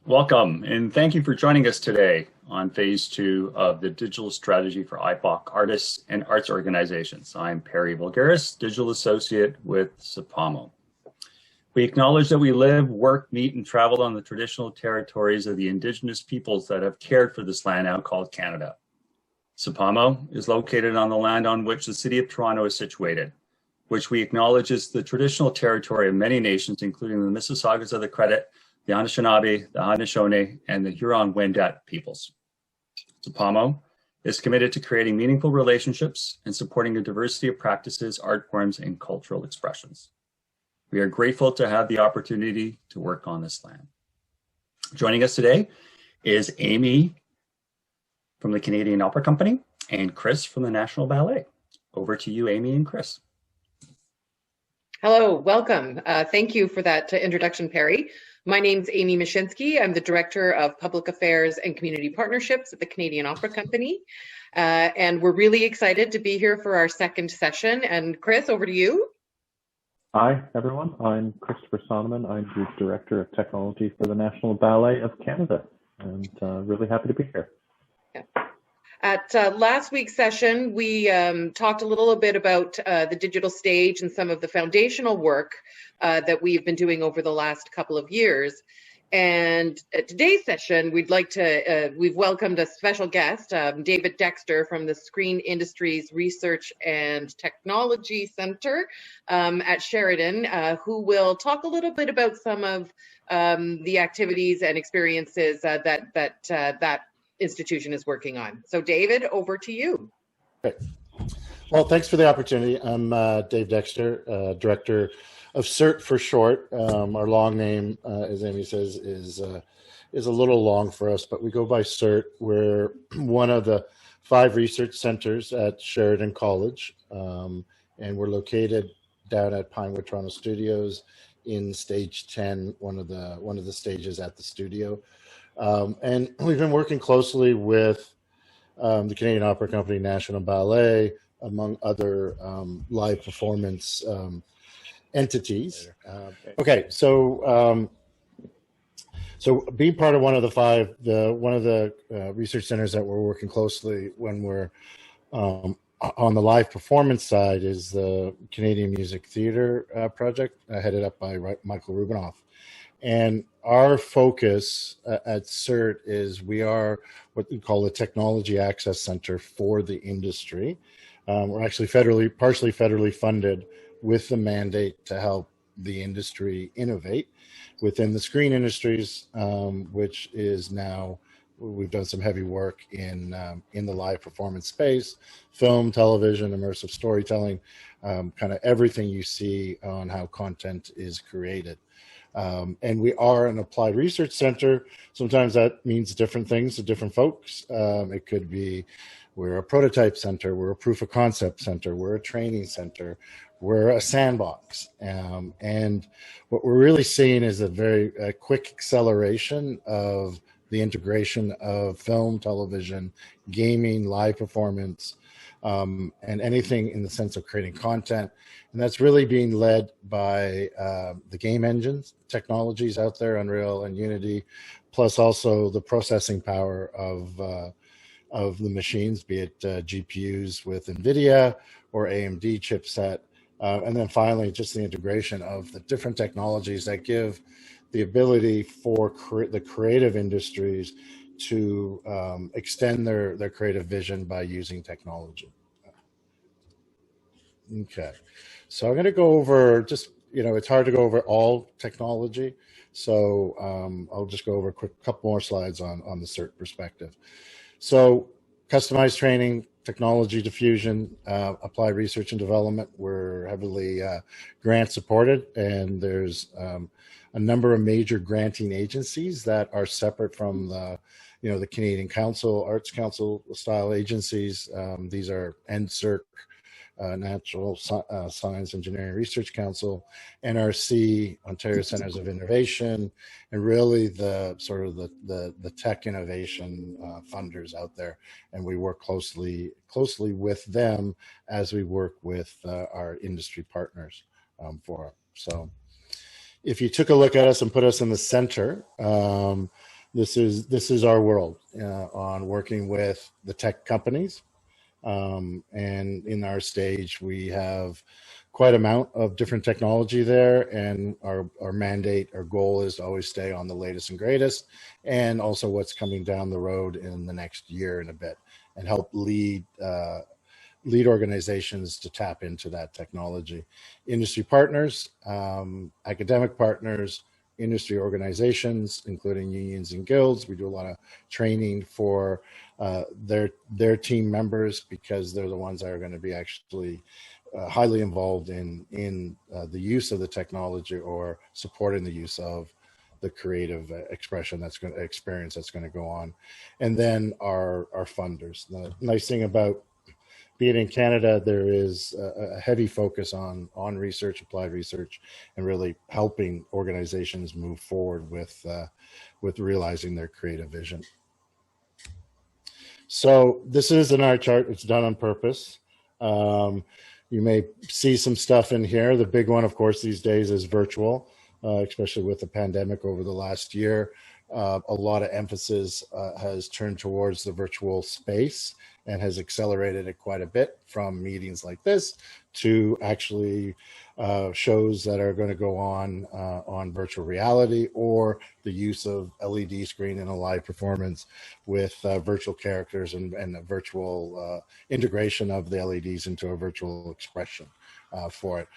Welcome, and thank you for joining us today on phase 2 of the digital strategy for IBPOC artists and arts organizations. I'm Perry Vulgaris, digital associate with SIPAMO. We acknowledge that we live, work, meet, and travel on the traditional territories of the Indigenous peoples that have cared for this land now called Canada. SIPAMO is located on the land on which the City of Toronto is situated, which we acknowledge is the traditional territory of many nations, including the Mississaugas of the Credit, the Anishinaabe, the Haudenosaunee, and the Huron-Wendat peoples. SIPAMO is committed to creating meaningful relationships and supporting a diversity of practices, art forms, and cultural expressions. We are grateful to have the opportunity to work on this land. Joining us today is Amy from the Canadian Opera Company and Chris from the National Ballet. Over to you, Amy and Chris. Hello, welcome. Thank you for that introduction, Perry. My name's Amy Mashinsky. I'm the Director of Public Affairs and Community Partnerships at the Canadian Opera Company. And we're really excited to be here for our second session. And Chris, over to you. Hi, everyone. I'm Christopher Sonneman. I'm the Director of Technology for the National Ballet of Canada, and really happy to be here. Yeah. At last week's session, we talked a little bit about the digital stage and some of the foundational work that we've been doing over the last couple of years. And at today's session, we've welcomed a special guest, David Dexter from the Screen Industries Research and Technology Center at Sheridan, who will talk a little bit about some of the activities and experiences that institution is working on. So David, over to you. Great. Well, thanks for the opportunity. I'm Dave Dexter, Director of SIRT for short. Our long name, as Amy says, is a little long for us, but we go by SIRT. We're one of the 5 research centers at Sheridan College, and we're located down at Pinewood Toronto Studios in stage 10, one of the stages at the studio. And we've been working closely with the Canadian Opera Company, National Ballet, among other live performance entities. Okay, so being part of one of the 5, one of the research centers that we're working closely when we're on the live performance side is the Canadian Music Theatre project, headed up by Michael Rubinoff. And our focus at SIRT is we are what we call a technology access center for the industry. We're actually partially federally funded with the mandate to help the industry innovate within the screen industries, which is now, we've done some heavy work in the live performance space, film, television, immersive storytelling, kind of everything you see on how content is created. And we are an applied research center. Sometimes that means different things to different folks. It could be we're a prototype center, we're a proof of concept center, we're a training center, we're a sandbox. And what we're really seeing is a very quick acceleration of the integration of film, television, gaming, live performance, and anything in the sense of creating content. And that's really being led by the game engines, technologies out there, Unreal and Unity, plus also the processing power of the machines, be it GPUs with NVIDIA or AMD chipset. And then finally, just the integration of the different technologies that give the ability for the creative industries to extend their creative vision by using technology. Okay, so I'm going to go over just, it's hard to go over all technology. So I'll just go over a quick couple more slides on the SIRT perspective. So customized training, technology diffusion, applied research and development, we're heavily grant supported, and there's a number of major granting agencies that are separate from the Canadian Council, Arts Council style agencies. These are NSERC, Natural Science Engineering Research Council, NRC, Ontario Centres of Innovation, and really the sort of the tech innovation funders out there. And we work closely with them as we work with our industry partners for it. So if you took a look at us and put us in the center, this is our world on working with the tech companies. And in our stage, we have quite amount of different technology there, and our mandate, our goal is to always stay on the latest and greatest, and also what's coming down the road in the next year and a bit, and help lead organizations to tap into that technology. Industry partners, academic partners, industry organizations, including unions and guilds. We do a lot of training for their team members, because they're the ones that are going to be actually highly involved in the use of the technology, or supporting the use of the creative expression that's going to go on. And then our funders. The nice thing about being in Canada, there is a heavy focus on research, applied research, and really helping organizations move forward with realizing their creative vision. So this is an art chart. It's done on purpose. You may see some stuff in here. The big one, of course, these days is virtual, especially with the pandemic over the last year. A lot of emphasis has turned towards the virtual space, and has accelerated it quite a bit, from meetings like this to actually shows that are going to go on virtual reality, or the use of LED screen in a live performance with virtual characters, and a virtual integration of the LEDs into a virtual expression for it.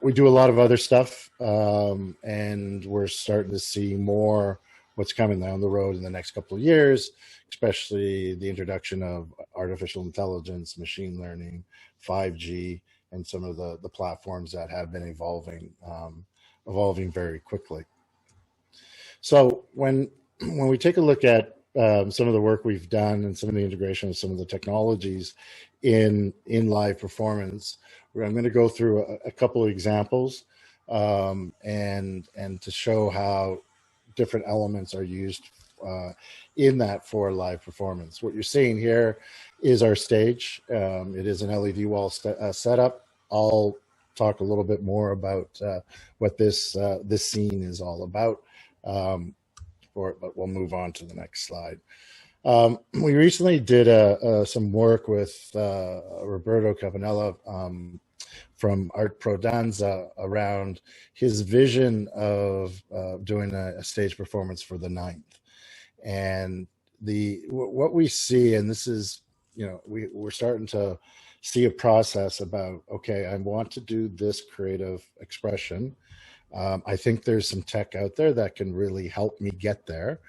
We do a lot of other stuff, and we're starting to see more what's coming down the road in the next couple of years, especially the introduction of artificial intelligence, machine learning, 5G, and some of the platforms that have been evolving very quickly. So when we take a look at some of the work we've done, and some of the integration of some of the technologies in live performance, I'm going to go through a couple of examples, and to show how different elements are used in that for live performance. What you're seeing here is our stage. It is an LED wall setup. I'll talk a little bit more about what this scene is all about, but we'll move on to the next slide. We recently did some work with Roberto Cavanella from Art Pro Danza around his vision of doing a stage performance for the 9th. And what we see, and this is, we're starting to see a process about, okay, I want to do this creative expression. I think there's some tech out there that can really help me get there.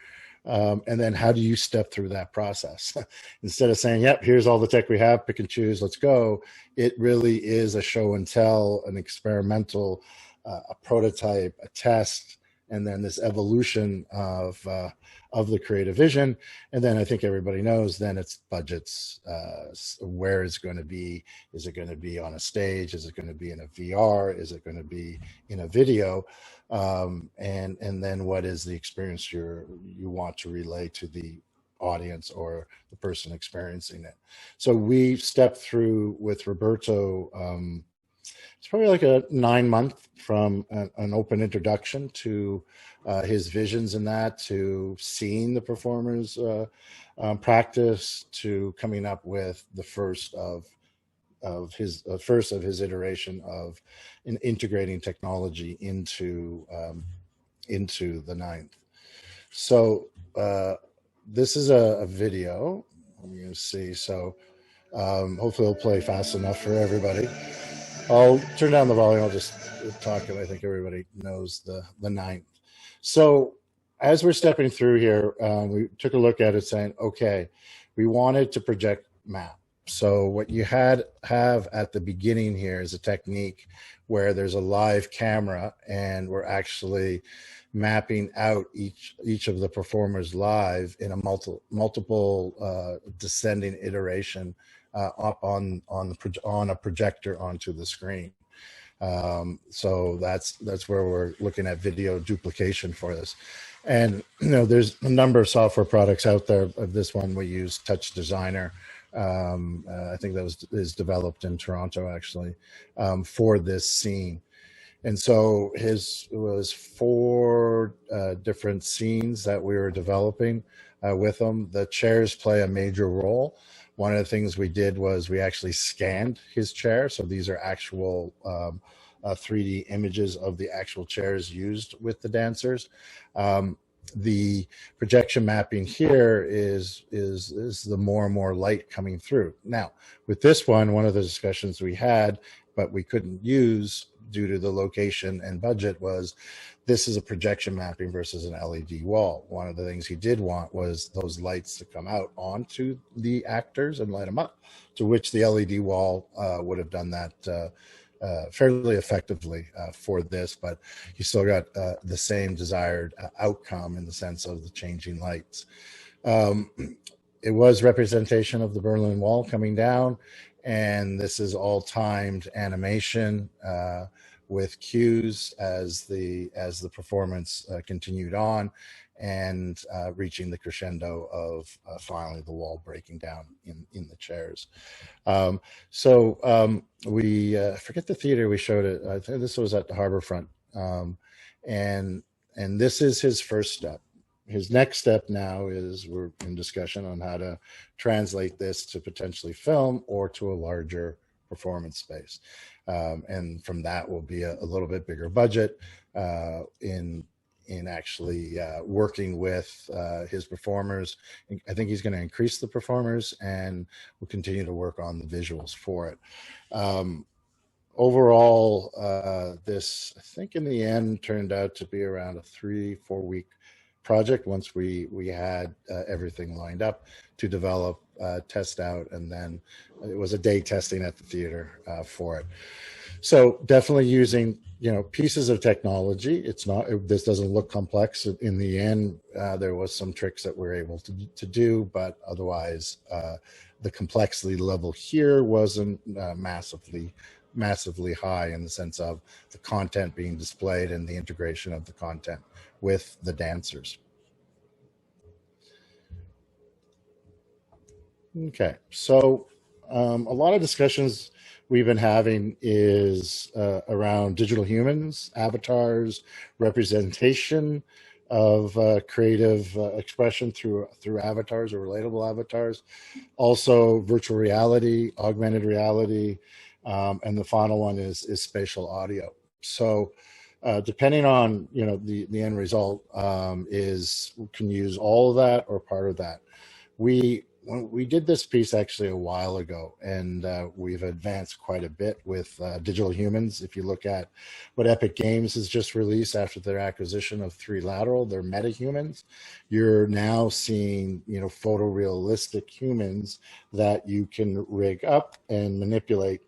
And then how do you step through that process? Instead of saying, yep, here's all the tech we have, pick and choose, let's go. It really is a show and tell, an experimental, a prototype, a test, and then this evolution of the creative vision. And then I think everybody knows, then it's budgets, where it's going to be. Is it going to be on a stage? Is it going to be in a VR? Is it going to be in a video? And then what is the experience you want to relay to the audience or the person experiencing it? So we stepped through with Roberto, it's probably like a 9-month from an open introduction to his visions in that, to seeing the performers practice, to coming up with the first of his iteration of integrating technology into the 9th. So this is a video. I'm going to see. So hopefully it'll play fast enough for everybody. I'll turn down the volume. I'll just talk, and I think everybody knows the 9th. So as we're stepping through here, we took a look at it, saying, okay, we wanted to project map. So what you have at the beginning here is a technique where there's a live camera, and we're actually mapping out each of the performers live in a multiple descending iteration up on a projector onto the screen. So that's where we're looking at video duplication for this. And there's a number of software products out there. Of this one, we use Touch Designer. I think that is developed in Toronto, actually, for this scene. And so it was 4 different scenes that we were developing with him. The chairs play a major role. One of the things we did was we actually scanned his chair. So these are actual 3D images of the actual chairs used with the dancers. The projection mapping here is the more and more light coming through. Now, with this one of the discussions we had, but we couldn't use due to the location and budget, was this is a projection mapping versus an LED wall. One of the things he did want was those lights to come out onto the actors and light them up, to which the LED wall would have done that fairly effectively for this, but you still got the same desired outcome in the sense of the changing lights. It was representation of the Berlin Wall coming down, and this is all timed animation with cues as the performance continued on, and reaching the crescendo of finally the wall breaking down in the chairs. We forget the theater we showed it. I think this was at the Harborfront, and this is his first step. His next step now is we're in discussion on how to translate this to potentially film or to a larger performance space, and from that will be a little bit bigger budget in actually working with his performers. I think he's going to increase the performers, and we'll continue to work on the visuals for it. Overall, this, I think in the end, turned out to be around a 3-4 week project once we had everything lined up to develop, test out, and then it was a day testing at the theater for it. So definitely using, pieces of technology. It's not, this doesn't look complex. In the end, there was some tricks that we're able to do, but otherwise the complexity level here wasn't massively high in the sense of the content being displayed and the integration of the content with the dancers. Okay, so a lot of discussions we've been having is around digital humans, avatars, representation of creative expression through avatars or relatable avatars, also virtual reality, augmented reality, and the final one is spatial audio. So depending on the end result, is can use all of that or part of that. When we did this piece actually a while ago, and we've advanced quite a bit with digital humans. If you look at what Epic Games has just released after their acquisition of 3Lateral, their metahumans, you're now seeing photorealistic humans that you can rig up and manipulate,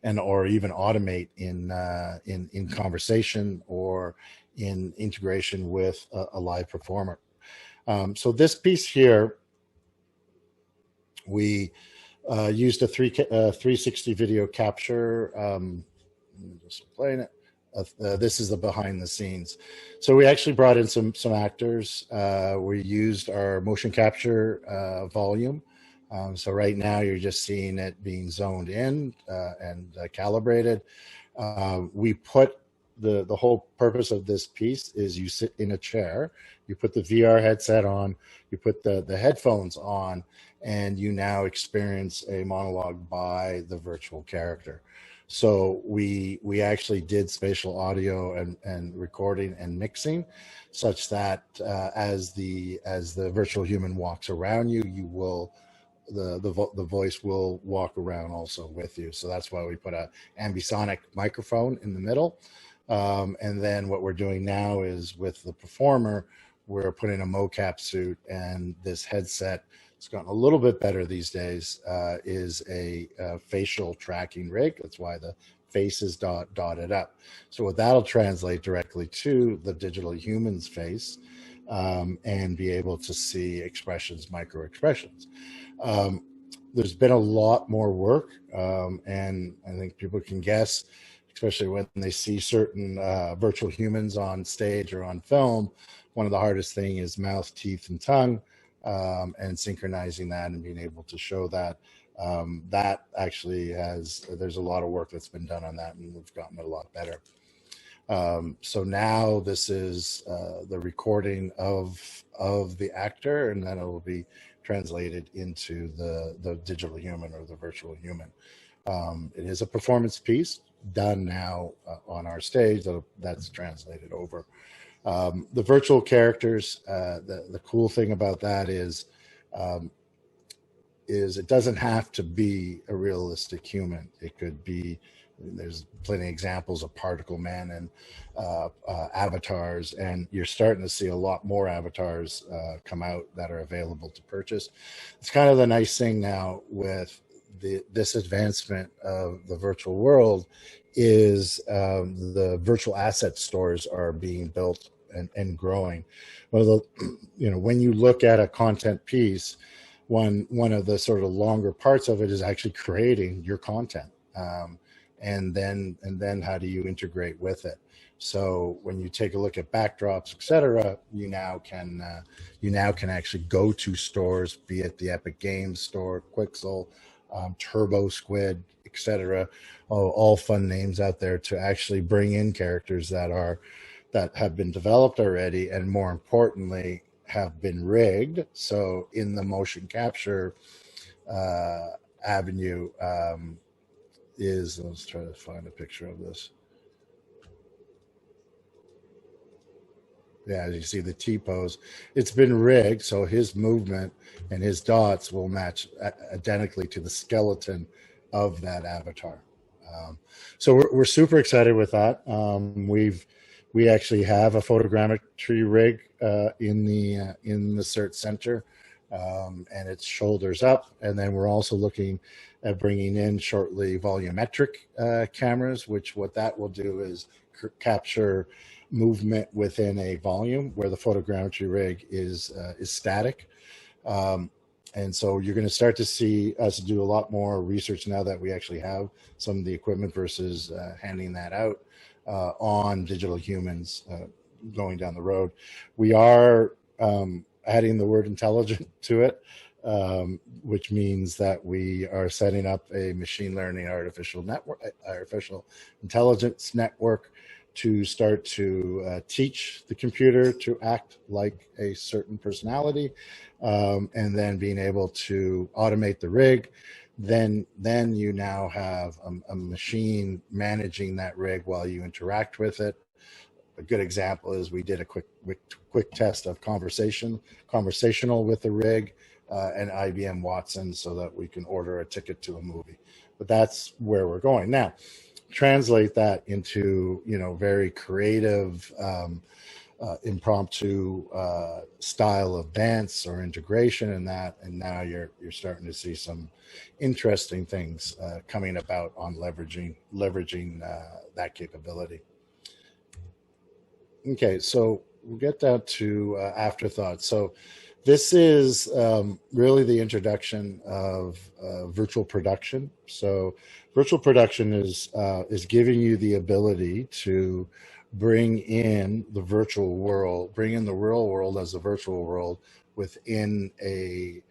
and or even automate in conversation or in integration with a live performer. So this piece here, we used a 360 video capture. Just playing it. This is the behind the scenes. So we actually brought in some actors. We used our motion capture volume. So right now you're just seeing it being zoned in and calibrated. We put the whole purpose of this piece is you sit in a chair, you put the VR headset on, you put the headphones on, and you now experience a monologue by the virtual character. So we actually did spatial audio and recording and mixing, such that as the virtual human walks around you, the voice will walk around also with you. So that's why we put a ambisonic microphone in the middle. And then what we're doing now is with the performer, we're putting a mocap suit, and this headset, it's gotten a little bit better these days, is a facial tracking rig. That's why the face is dotted up. So what that'll translate directly to the digital human's face, and be able to see expressions, micro expressions. There's been a lot more work, and I think people can guess, especially when they see certain virtual humans on stage or on film, one of the hardest thing is mouth, teeth, and tongue, and synchronizing that and being able to show that. That actually there's a lot of work that's been done on that, and we've gotten it a lot better. So now this is the recording of the actor, and then it will be translated into the digital human or the virtual human. It is a performance piece done now on our stage that's translated over. The virtual characters, the cool thing about that is it doesn't have to be a realistic human. It could be, there's plenty of examples of particle men and avatars, and you're starting to see a lot more avatars come out that are available to purchase. It's kind of the nice thing now with this advancement of the virtual world is the virtual asset stores are being built and growing. Well, when you look at a content piece, one of the sort of longer parts of it is actually creating your content, and then how do you integrate with it? So when you take a look at backdrops, etc., you now can actually go to stores, be it the Epic Games store, Quixel, Turbo Squid, etc., all fun names out there to actually bring in characters that have been developed already, and more importantly, have been rigged. So in the motion capture avenue let's try to find a picture of this. Yeah, as you see the T-pose, it's been rigged, so his movement and his dots will match identically to the skeleton of that avatar. So we're super excited with that. We actually have a photogrammetry rig in the SIRT center, and it's shoulders up. And then we're also looking at bringing in shortly volumetric cameras, which what that will do is capture movement within a volume where the photogrammetry rig is static. And so you're going to start to see us do a lot more research now that we actually have some of the equipment versus handing that out on digital humans going down the road. We are adding the word intelligent to it, which means that we are setting up a machine learning artificial intelligence network to start to teach the computer to act like a certain personality, and then being able to automate the rig. Then you now have a machine managing that rig while you interact with it. A good example is we did a quick test of conversational with the rig and IBM Watson, so that we can order a ticket to a movie. But that's where we're going now. Translate that into very creative, impromptu style of dance or integration in that, and now you're starting to see some interesting things coming about on leveraging that capability. Okay, so we'll get down to afterthoughts. So this is really the introduction of virtual production. So virtual production is giving you the ability to bring in the virtual world, bring in the real world as a virtual world within a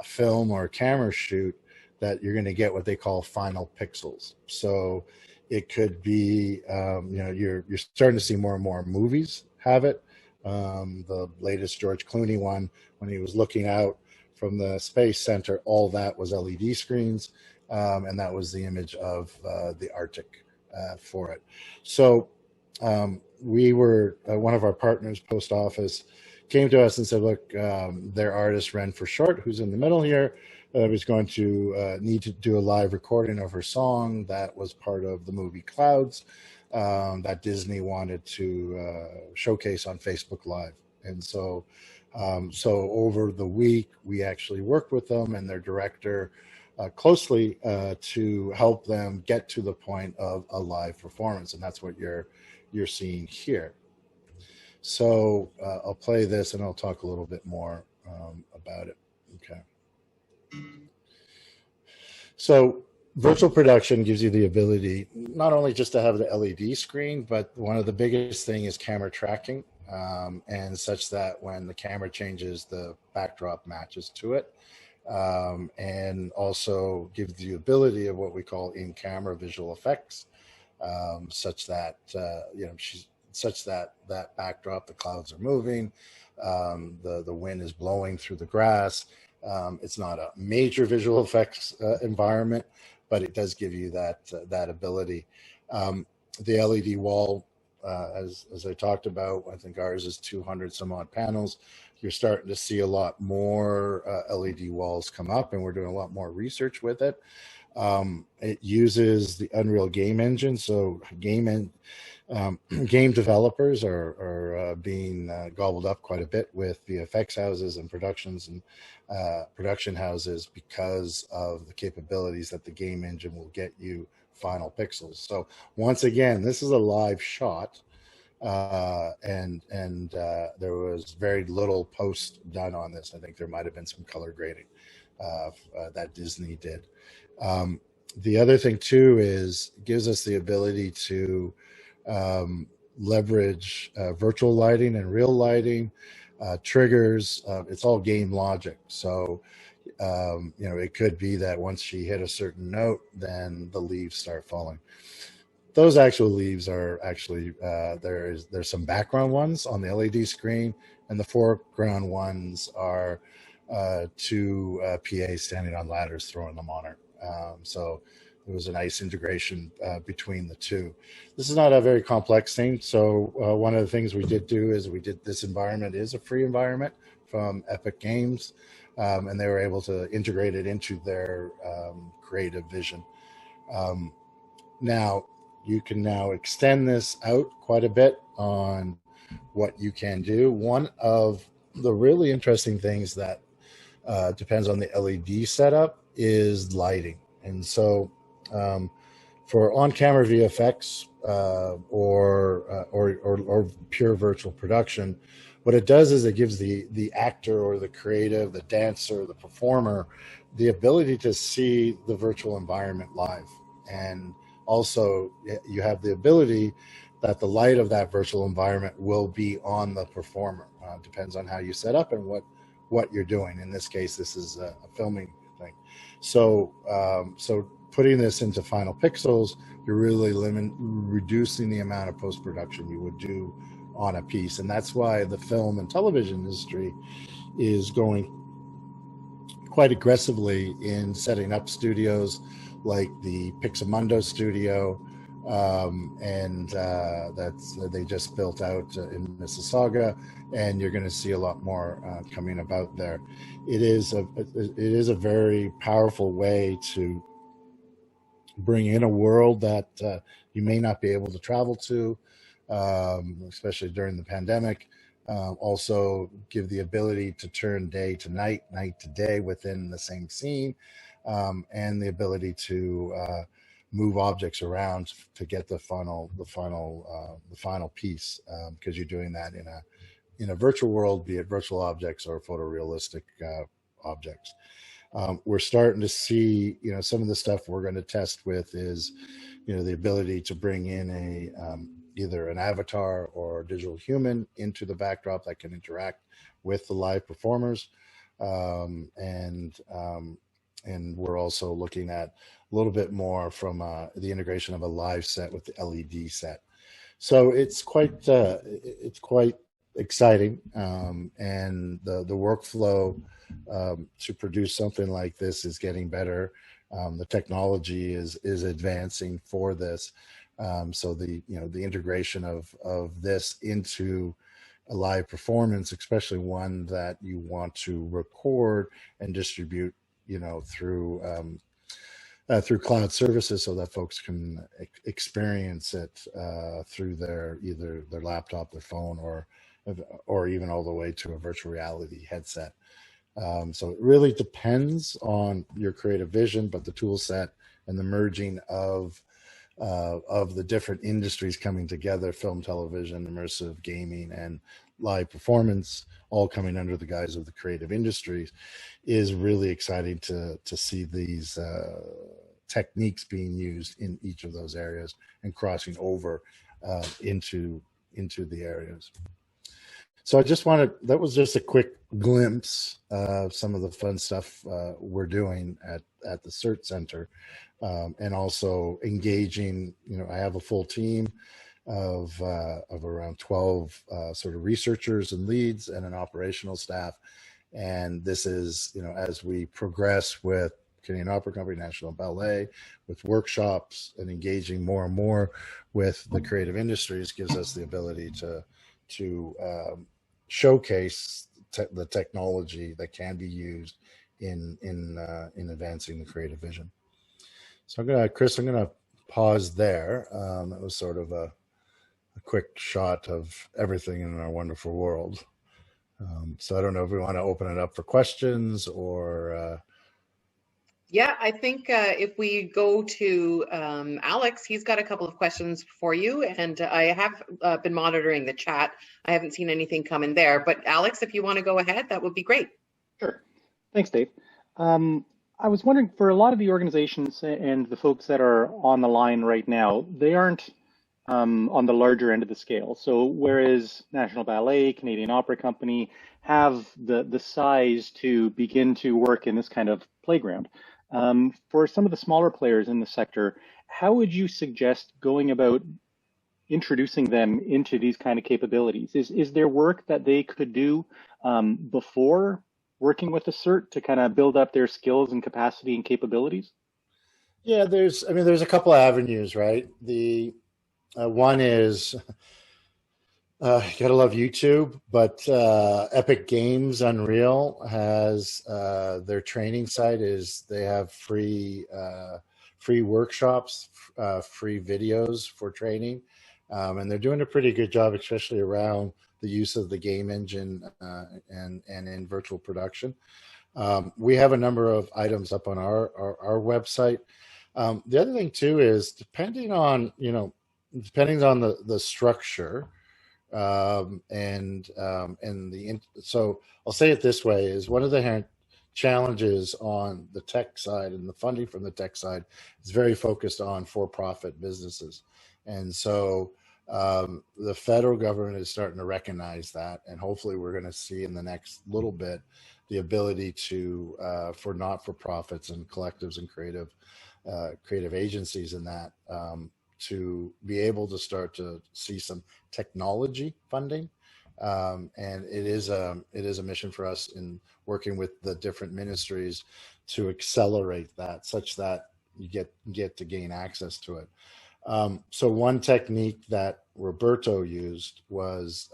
film or a camera shoot, that you're going to get what they call final pixels. So it could be, you're starting to see more and more movies have it. The latest George Clooney one, when he was looking out from the Space Center, all that was LED screens, and that was the image of the Arctic for it. So we were, one of our partners, Post Office, came to us and said, look, their artist, Ren for Short, who's in the middle here, was going to need to do a live recording of her song that was part of the movie Clouds, that Disney wanted to showcase on Facebook Live. And so over the week, we actually worked with them and their director closely to help them get to the point of a live performance. And that's what you're seeing here. So I'll play this and I'll talk a little bit more about it. Okay. So virtual production gives you the ability not only just to have the LED screen, but one of the biggest thing is camera tracking, and such that when the camera changes, the backdrop matches to it. and also gives the ability of what we call in-camera visual effects, such that such that that backdrop, the clouds are moving, the wind is blowing through the grass. It's not a major visual effects environment, but it does give you that ability. The LED wall, as I talked about, I think ours is 200 some odd panels. You're starting to see a lot more LED walls come up, and we're doing a lot more research with it. It uses the Unreal Game Engine, so game developers are being gobbled up quite a bit with VFX houses and productions and production houses because of the capabilities that the game engine will get you final pixels. So once again, this is a live shot, and there was very little post done on this. I think there might have been some color grading that Disney did. The other thing too is it gives us the ability to leverage virtual lighting and real lighting, triggers. It's all game logic. So, it could be that once she hit a certain note, then the leaves start falling. Those actual leaves are actually, there's some background ones on the LED screen, and the foreground ones are two PAs standing on ladders throwing them on her. So there was a nice integration between the two. This is not a very complex thing. So one of the things we did do is this environment is a free environment from Epic Games, and they were able to integrate it into their creative vision. Now, you can now extend this out quite a bit on what you can do. One of the really interesting things that depends on the LED setup is lighting. And so for on-camera VFX or pure virtual production, what it does is it gives the actor or the creative, the dancer, the performer, the ability to see the virtual environment live. And also you have the ability that the light of that virtual environment will be on the performer. Depends on how you set up and what you're doing. In this case, this is a filming thing. So putting this into final pixels, you're really reducing the amount of post-production you would do on a piece. And that's why the film and television industry is going quite aggressively in setting up studios like the Pixamundo studio, and they just built out in Mississauga, and you're going to see a lot more coming about there. It is a very powerful way to bring in a world that you may not be able to travel to, especially during the pandemic. Also give the ability to turn day to night, night to day within the same scene, and the ability to move objects around to get the final piece, because you're doing that in a virtual world, be it virtual objects or photorealistic objects. We're starting to see, some of the stuff we're going to test with is, the ability to bring in either an avatar or a digital human into the backdrop that can interact with the live performers. And we're also looking at a little bit more from the integration of a live set with the LED set. So it's quite exciting, and the workflow to produce something like this is getting better. The technology is advancing for this. So the integration of this into a live performance, especially one that you want to record and distribute, through cloud services, so that folks can experience it through either their laptop, their phone, or even all the way to a virtual reality headset. So it really depends on your creative vision, but the tool set and the merging of the different industries coming together, film, television, immersive gaming, and live performance, all coming under the guise of the creative industries, is really exciting to see these techniques being used in each of those areas and crossing over into the areas. So I just wanted, that was just a quick glimpse of some of the fun stuff we're doing at the SIRT Center, and also engaging, I have a full team of around 12 sort of researchers and leads and an operational staff. And this is, as we progress with Canadian Opera Company, National Ballet, with workshops and engaging more and more with the creative industries, gives us the ability to showcase the technology that can be used in advancing the creative vision. So Chris, I'm gonna pause there. That was sort of a quick shot of everything in our wonderful world. So I don't know if we want to open it up for questions or. Yeah, I think if we go to Alex, he's got a couple of questions for you, and I have been monitoring the chat. I haven't seen anything come in there, but Alex, if you want to go ahead, that would be great. Sure. Thanks, Dave. I was wondering, for a lot of the organizations and the folks that are on the line right now, they aren't on the larger end of the scale. So whereas National Ballet, Canadian Opera Company have the size to begin to work in this kind of playground, for some of the smaller players in the sector, how would you suggest going about introducing them into these kind of capabilities? Is there work that they could do before working with the SIRT to kind of build up their skills and capacity and capabilities? Yeah, there's a couple of avenues, right? The one is, you gotta love YouTube, but Epic Games Unreal has their training site they have free workshops, free videos for training, and they're doing a pretty good job, especially around the use of the game engine and in virtual production. We have a number of items up on our website. The other thing too is depending on the structure. So I'll say it this way, is one of the inherent challenges on the tech side, and the funding from the tech side is very focused on for-profit businesses. And so the federal government is starting to recognize that, and hopefully we're going to see in the next little bit the ability to for not-for-profits and collectives and creative agencies in that to be able to start to see some technology funding, and it is a mission for us in working with the different ministries to accelerate that, such that you get to gain access to it. So one technique that Roberto used was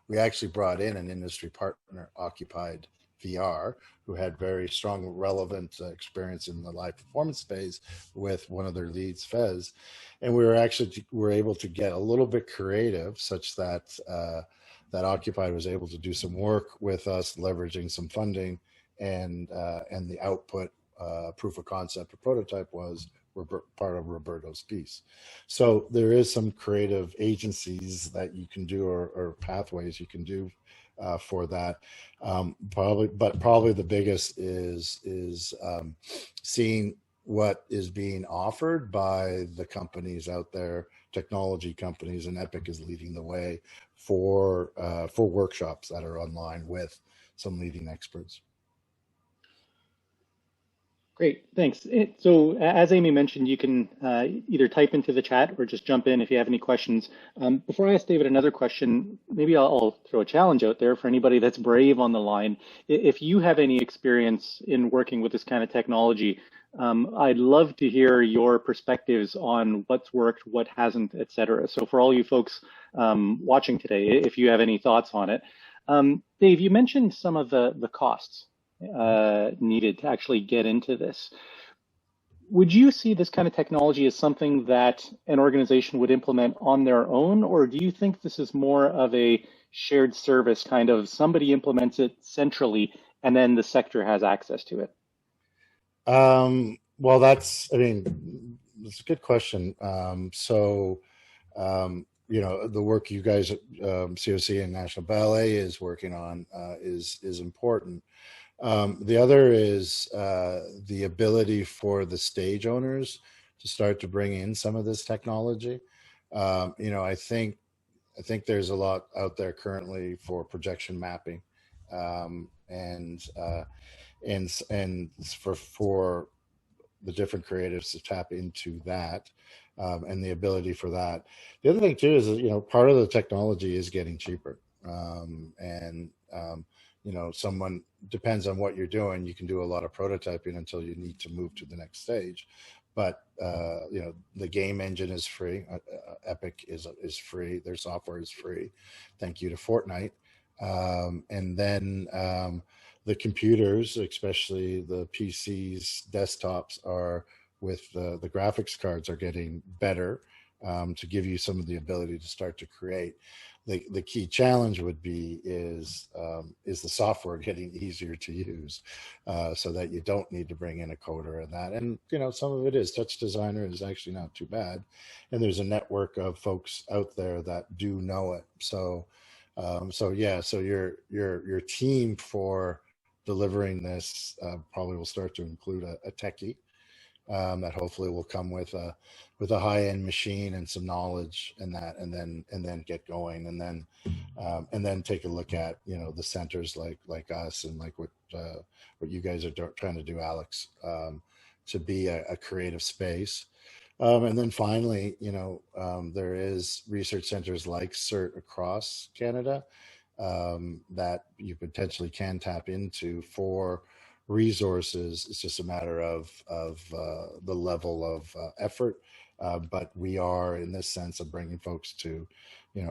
we actually brought in an industry partner, Occupied VR, who had very strong, relevant experience in the live performance space with one of their leads, Fez. And we were able to get a little bit creative, such that that Occupied was able to do some work with us, leveraging some funding, and the output proof of concept or prototype was part of Roberto's piece. So there is some creative agencies that you can do, or pathways you can do for that. Probably the biggest is seeing what is being offered by the companies out there, technology companies, and Epic is leading the way for workshops that are online with some leading experts. Great, thanks. So as Amy mentioned, you can either type into the chat or just jump in if you have any questions. Before I ask David another question, maybe I'll throw a challenge out there for anybody that's brave on the line. If you have any experience in working with this kind of technology, I'd love to hear your perspectives on what's worked, what hasn't, et cetera. So for all you folks watching today, if you have any thoughts on it. Dave, you mentioned some of the costs needed to actually get into this. Would you see this kind of technology as something that an organization would implement on their own, or do you think this is more of a shared service, kind of somebody implements it centrally and then the sector has access to it? Well, that's a good question. The work you guys at COC and National Ballet is working on is important. The other is the ability for the stage owners to start to bring in some of this technology. I think I think there's a lot out there currently for projection mapping, and for the different creatives to tap into that, and the ability for that. The other thing too is, part of the technology is getting cheaper, someone depends on what you're doing. You can do a lot of prototyping until you need to move to the next stage. But the game engine is free. Epic is free. Their software is free. Thank you to Fortnite. And then the computers, especially the PCs, desktops, are with the graphics cards are getting better to give you some of the ability to start to create. The key challenge would be is the software getting easier to use, so that you don't need to bring in a coder and that. And some of it is Touch Designer is actually not too bad, and there's a network of folks out there that do know it. So your team for delivering this probably will start to include a techie that hopefully will come with a high-end machine and some knowledge and that, and then get going, and then take a look at the centers like us and like what you guys are trying to do, Alex, to be a creative space. And then finally, there is research centers like SIRT across Canada that you potentially can tap into for resources. It's just a matter of the level of effort, but we are, in this sense of bringing folks to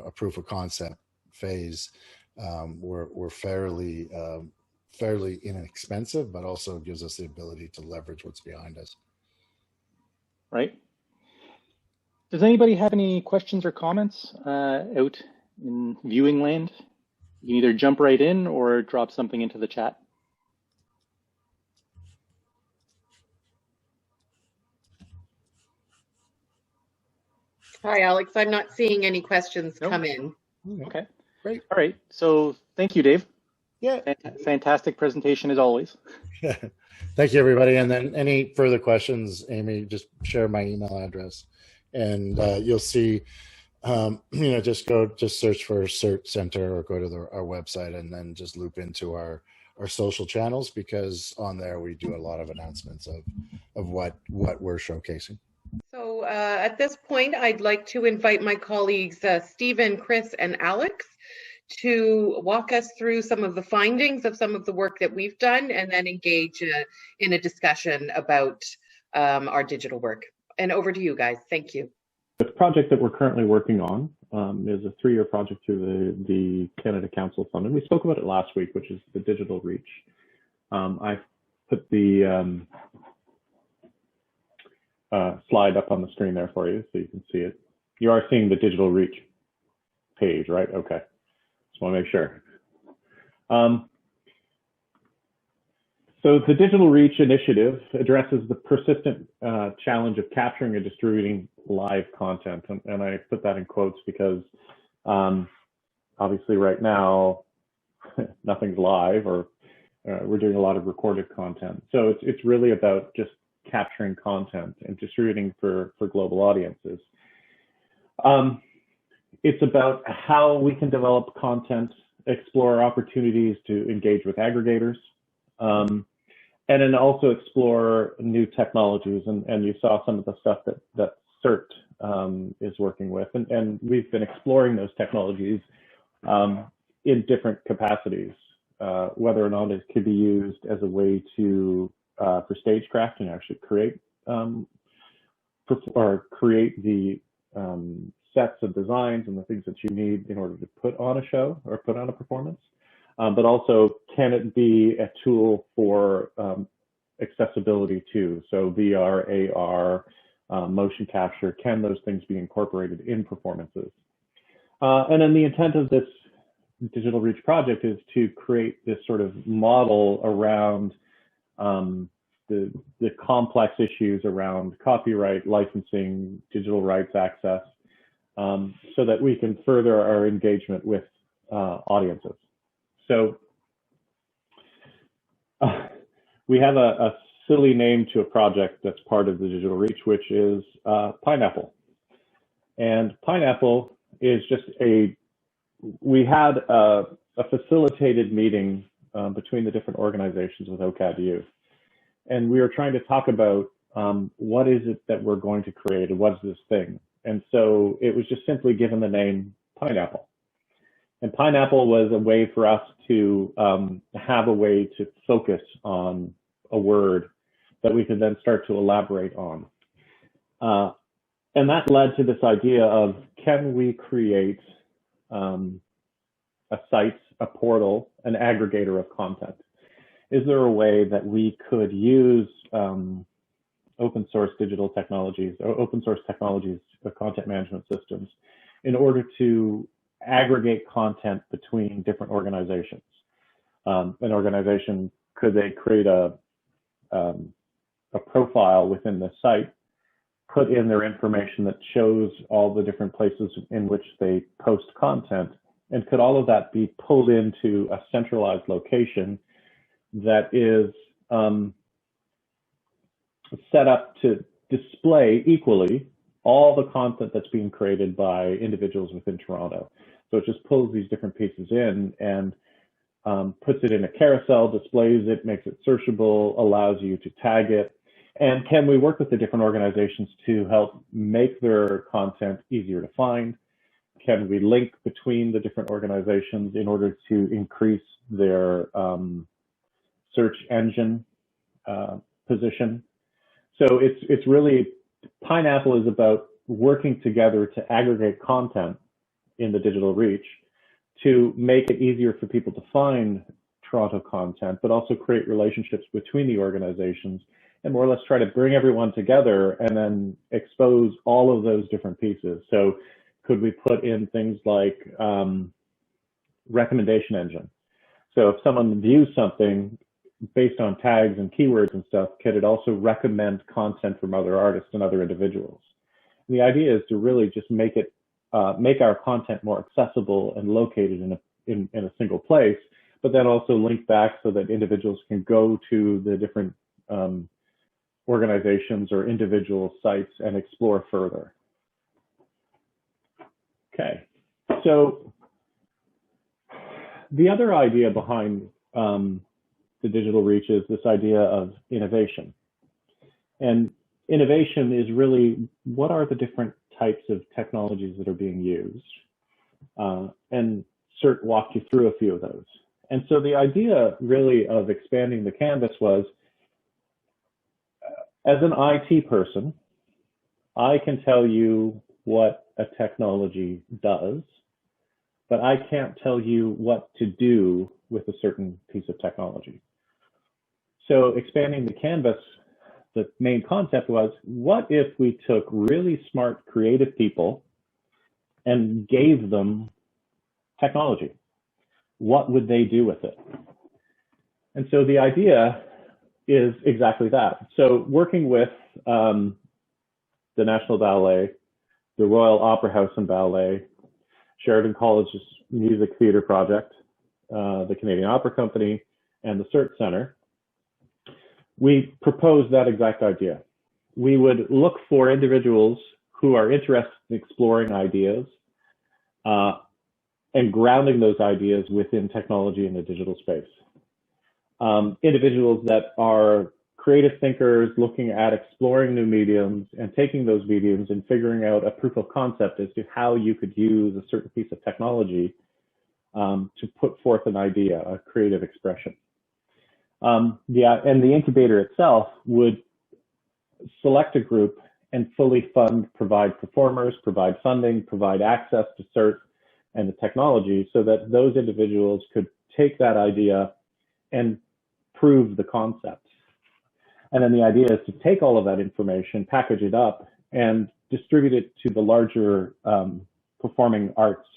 a proof of concept phase. We're fairly inexpensive, but also gives us the ability to leverage what's behind us. Right. Does anybody have any questions or comments out in viewing land? You can either jump right in or drop something into the chat. Hi, Alex. I'm not seeing any questions come in. Okay. Great. All right. So thank you, Dave. Yeah. Fantastic presentation as always. Thank you, everybody. And then any further questions, Amy, just share my email address, and you'll see. Just search for SIRT Center or go to our website, and then just loop into our social channels, because on there we do a lot of announcements of what we're showcasing. So at this point, I'd like to invite my colleagues, Stephen, Chris, and Alex, to walk us through some of the findings of some of the work that we've done, and then engage in a discussion about our digital work. And over to you guys. Thank you. The project that we're currently working on is a 3-year project through the Canada Council Fund, and we spoke about it last week, which is the Digital Reach. I've put the slide up on the screen there for you so you can see it. You are seeing the Digital Reach page, right? Okay, just want to make sure. So the Digital Reach initiative addresses the persistent challenge of capturing and distributing live content. And I put that in quotes because obviously right now, nothing's live, or we're doing a lot of recorded content. So it's really about just capturing content and distributing for global audiences. It's about how we can develop content, explore opportunities to engage with aggregators, and then also explore new technologies. And you saw some of the stuff that SIRT is working with. And we've been exploring those technologies in different capacities, whether or not it could be used as a way to, for stagecraft, and actually create the sets of designs and the things that you need in order to put on a show or put on a performance. But also, can it be a tool for accessibility too? So VR, AR, motion capture, can those things be incorporated in performances? And then the intent of this Digital Reach project is to create this sort of model around the complex issues around copyright, licensing, digital rights access, so that we can further our engagement with audiences. So we have a silly name to a project that's part of the Digital Reach, which is Pineapple. And Pineapple is just we had a facilitated meeting between the different organizations with OCAD-U. And we were trying to talk about what is it that we're going to create and what's this thing. And so it was just simply given the name Pineapple. And Pineapple was a way for us to have a way to focus on a word that we could then start to elaborate on. And that led to this idea of, can we create a site, a portal, an aggregator of content? Is there a way that we could use open source digital technologies or open source technologies or content management systems in order to aggregate content between different organizations? An organization, could they create a profile within the site, put in their information that shows all the different places in which they post content, and could all of that be pulled into a centralized location that is set up to display equally all the content that's being created by individuals within Toronto? So it just pulls these different pieces in and puts it in a carousel, displays it, makes it searchable, allows you to tag it. And can we work with the different organizations to help make their content easier to find? Can we link between the different organizations in order to increase their search engine position? So it's really, Pineapple is about working together to aggregate content in the digital reach to make it easier for people to find Toronto content, but also create relationships between the organizations and more or less try to bring everyone together and then expose all of those different pieces. So could we put in things like recommendation engine? So if someone views something based on tags and keywords and stuff, could it also recommend content from other artists and other individuals? And the idea is to really just make it make our content more accessible and located in a single place, but then also link back so that individuals can go to the different organizations or individual sites and explore further. Okay, so the other idea behind the digital reach is this idea of innovation. And innovation is really, what are the different types of technologies that are being used? And SIRT walked you through a few of those. And so the idea really of expanding the canvas was, as an IT person, I can tell you what a technology does, but I can't tell you what to do with a certain piece of technology. So expanding the canvas, the main concept was, what if we took really smart, creative people and gave them technology? What would they do with it? And so the idea is exactly that. So working with the National Ballet, the Royal Opera House and Ballet, Sheridan College's Music Theatre Project, the Canadian Opera Company, and the SIRT Center, we proposed that exact idea. We would look for individuals who are interested in exploring ideas and grounding those ideas within technology in the digital space. Individuals that are creative thinkers looking at exploring new mediums and taking those mediums and figuring out a proof of concept as to how you could use a certain piece of technology to put forth an idea, a creative expression. And the incubator itself would select a group and fully fund, provide performers, provide funding, provide access to SIRT and the technology so that those individuals could take that idea and prove the concept. And then the idea is to take all of that information, package it up, and distribute it to the larger performing arts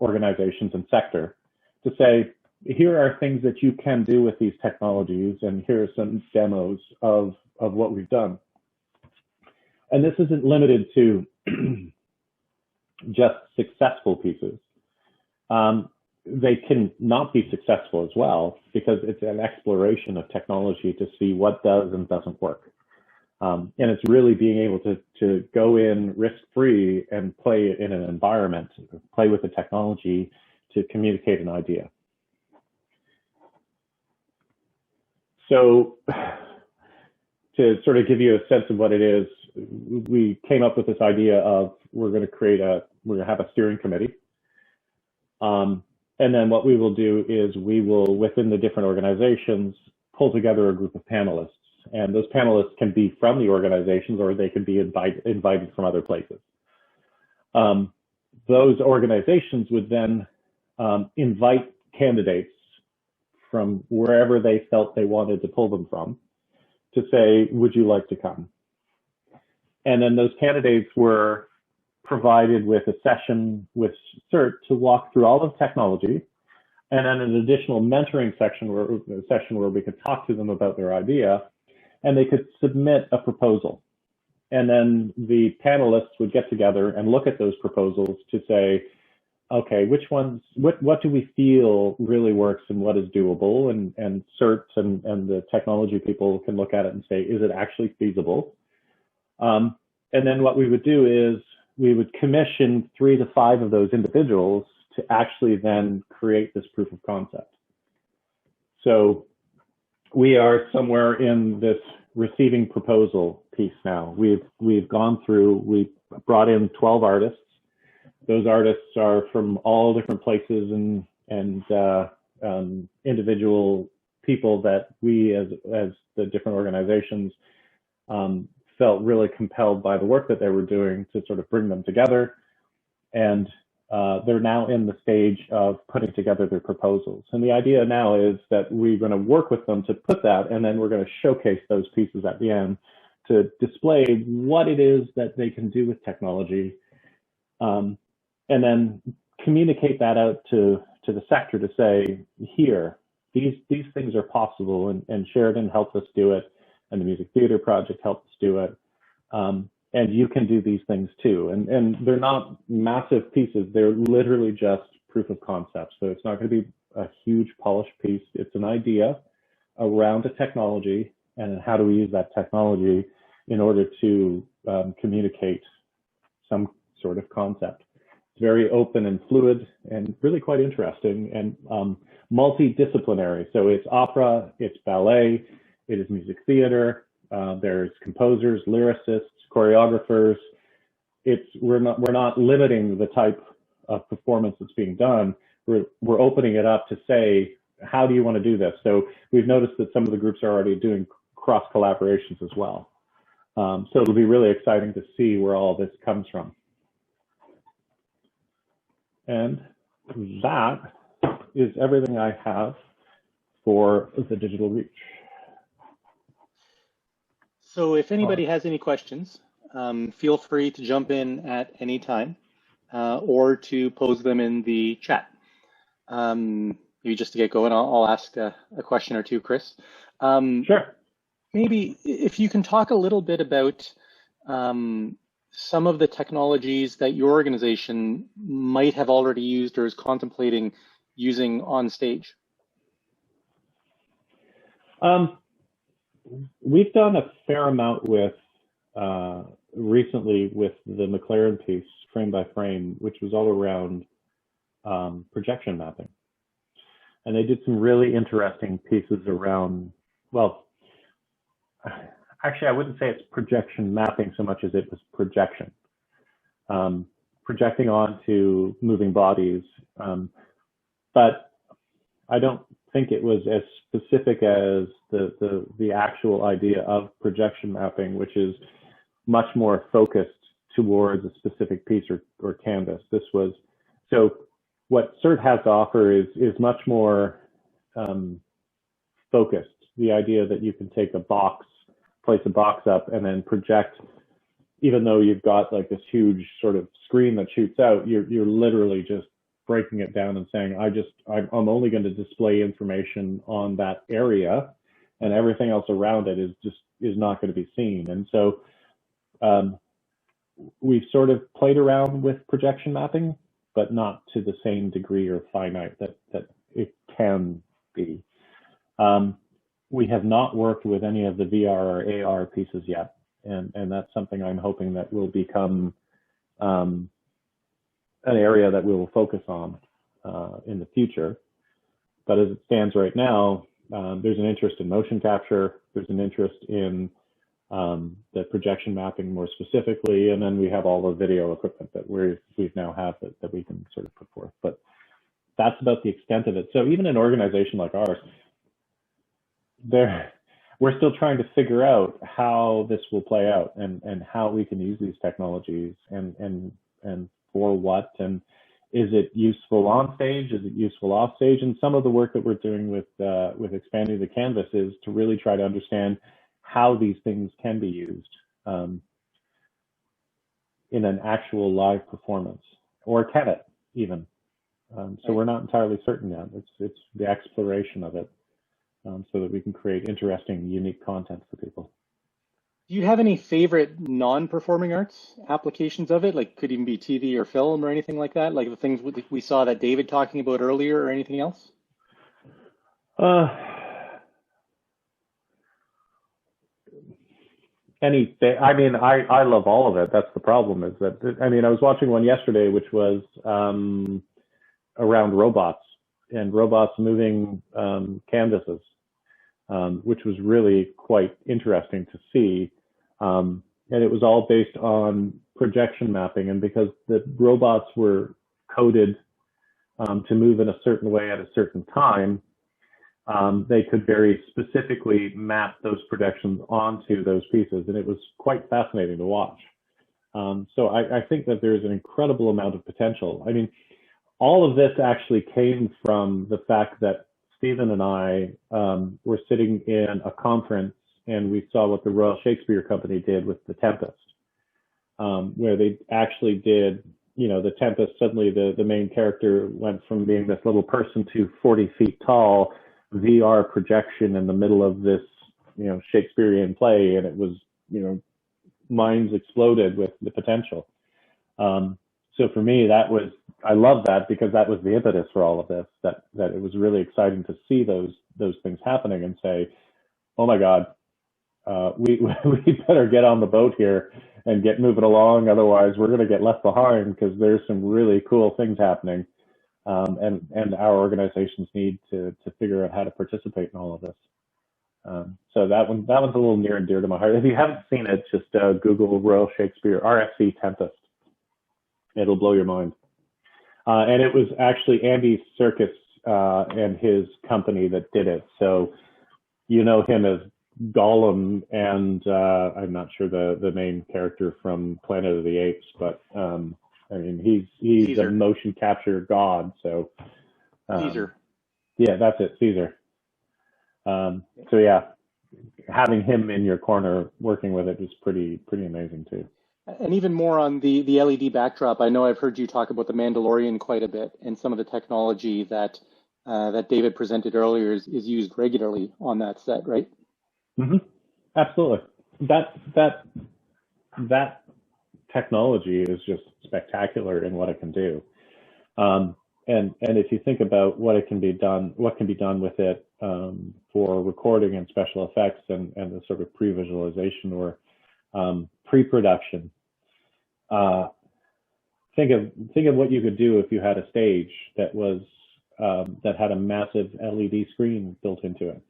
organizations and sector to say, here are things that you can do with these technologies, and here are some demos of what we've done. And this isn't limited to just successful pieces. They can not be successful as well, because it's an exploration of technology to see what does and doesn't work. And it's really being able to go in risk-free and play in an environment, play with the technology to communicate an idea. So to sort of give you a sense of what it is, we came up with this idea of we're going to have a steering committee. And then what we will do is we will, within the different organizations, pull together a group of panelists. And those panelists can be from the organizations, or they can be invited from other places. Those organizations would then invite candidates from wherever they felt they wanted to pull them from to say, would you like to come? And then those candidates were provided with a session with SIRT to walk through all the technology, and then an additional mentoring section where we could talk to them about their idea, and they could submit a proposal. And then the panelists would get together and look at those proposals to say, okay, which ones, what do we feel really works and what is doable? And SIRT and the technology people can look at it and say, is it actually feasible? And then what we would do is we would commission 3 to 5 of those individuals to actually then create this proof of concept. So we are somewhere in this receiving proposal piece now. We've gone through, we've brought in 12 artists. Those artists are from all different places and individual people that we as the different organizations felt really compelled by the work that they were doing to sort of bring them together. And they're now in the stage of putting together their proposals. And the idea now is that we're going to work with them to put that, and then we're going to showcase those pieces at the end to display what it is that they can do with technology, and then communicate that out to the sector to say, here, these things are possible, and Sheridan helped us do it, and the Music Theater Project helped us do it. And you can do these things too. And they're not massive pieces. They're literally just proof of concept. So it's not going to be a huge polished piece. It's an idea around a technology, and how do we use that technology in order to communicate some sort of concept. It's very open and fluid and really quite interesting and multidisciplinary. So it's opera, it's ballet, it is music theater. There's composers, lyricists, choreographers. We're not limiting the type of performance that's being done. We're opening it up to say, how do you want to do this? So we've noticed that some of the groups are already doing cross collaborations as well. So it'll be really exciting to see where all this comes from. And that is everything I have for the digital reach. So if anybody has any questions, feel free to jump in at any time or to pose them in the chat. Maybe just to get going, I'll ask a question or two, Chris. Sure. Maybe if you can talk a little bit about some of the technologies that your organization might have already used or is contemplating using on stage. We've done a fair amount with recently with the McLaren piece, Frame by Frame, which was all around projection mapping. And they did some really interesting pieces around, well, actually, I wouldn't say it's projection mapping so much as it was projection. Projecting onto moving bodies. But I don't think it was as specific as the actual idea of projection mapping, which is much more focused towards a specific piece or canvas. This was, so what SIRT has to offer is much more focused. The idea that you can take a box, place a box up, and then project, even though you've got like this huge sort of screen that shoots out, you're literally just breaking it down and saying, I'm only going to display information on that area, and everything else around it is not going to be seen. And so we've sort of played around with projection mapping, but not to the same degree or finite that it can be. We have not worked with any of the VR or AR pieces yet. And that's something I'm hoping that will become an area that we will focus on in the future. But as it stands right now, there's an interest in motion capture. There's an interest in the projection mapping more specifically, and then we have all the video equipment that we've now have that we can sort of put forth. But that's about the extent of it. So even an organization like ours, we're still trying to figure out how this will play out and how we can use these technologies and for what, and is it useful on stage? Is it useful off stage? And some of the work that we're doing with expanding the canvas is to really try to understand how these things can be used in an actual live performance, or can it even? So we're not entirely certain yet. It's the exploration of it, so that we can create interesting, unique content for people. Do you have any favorite non-performing arts applications of it? Like, could even be TV or film or anything like that? Like the things we saw that David talking about earlier, or anything else? Anything. I mean, I love all of it. That's the problem. Is that, I mean, I was watching one yesterday, which was around robots and robots moving canvases, which was really quite interesting to see. And it was all based on projection mapping, and because the robots were coded to move in a certain way at a certain time, they could very specifically map those projections onto those pieces, and it was quite fascinating to watch. So I think that there's an incredible amount of potential. I mean, all of this actually came from the fact that Stephen and I were sitting in a conference, and we saw what the Royal Shakespeare Company did with The Tempest, where they actually did, you know, The Tempest, suddenly the main character went from being this little person to 40 feet tall, VR projection in the middle of this, you know, Shakespearean play, and it was, you know, minds exploded with the potential. So for me, I love that, because that was the impetus for all of this, that it was really exciting to see those things happening and say, oh my God, we better get on the boat here and get moving along. Otherwise we're going to get left behind, because there's some really cool things happening. And our organizations need to figure out how to participate in all of this. So that one's a little near and dear to my heart. If you haven't seen it, just Google Royal Shakespeare RFC Tempest. It'll blow your mind. And it was actually Andy Serkis and his company that did it. So you know him as Gollum, and I'm not sure the main character from Planet of the Apes, but I mean, he's Caesar. A motion capture god. So Caesar. Yeah, that's it, Caesar. So yeah, having him in your corner working with it is pretty amazing too. And even more on the LED backdrop, I know I've heard you talk about the Mandalorian quite a bit, and some of the technology that David presented earlier is used regularly on that set, right? Mm-hmm. Absolutely. That technology is just spectacular in what it can do. And if you think about what can be done with it for recording and special effects and the sort of pre-visualization or pre-production, think of what you could do if you had a stage that was that had a massive LED screen built into it.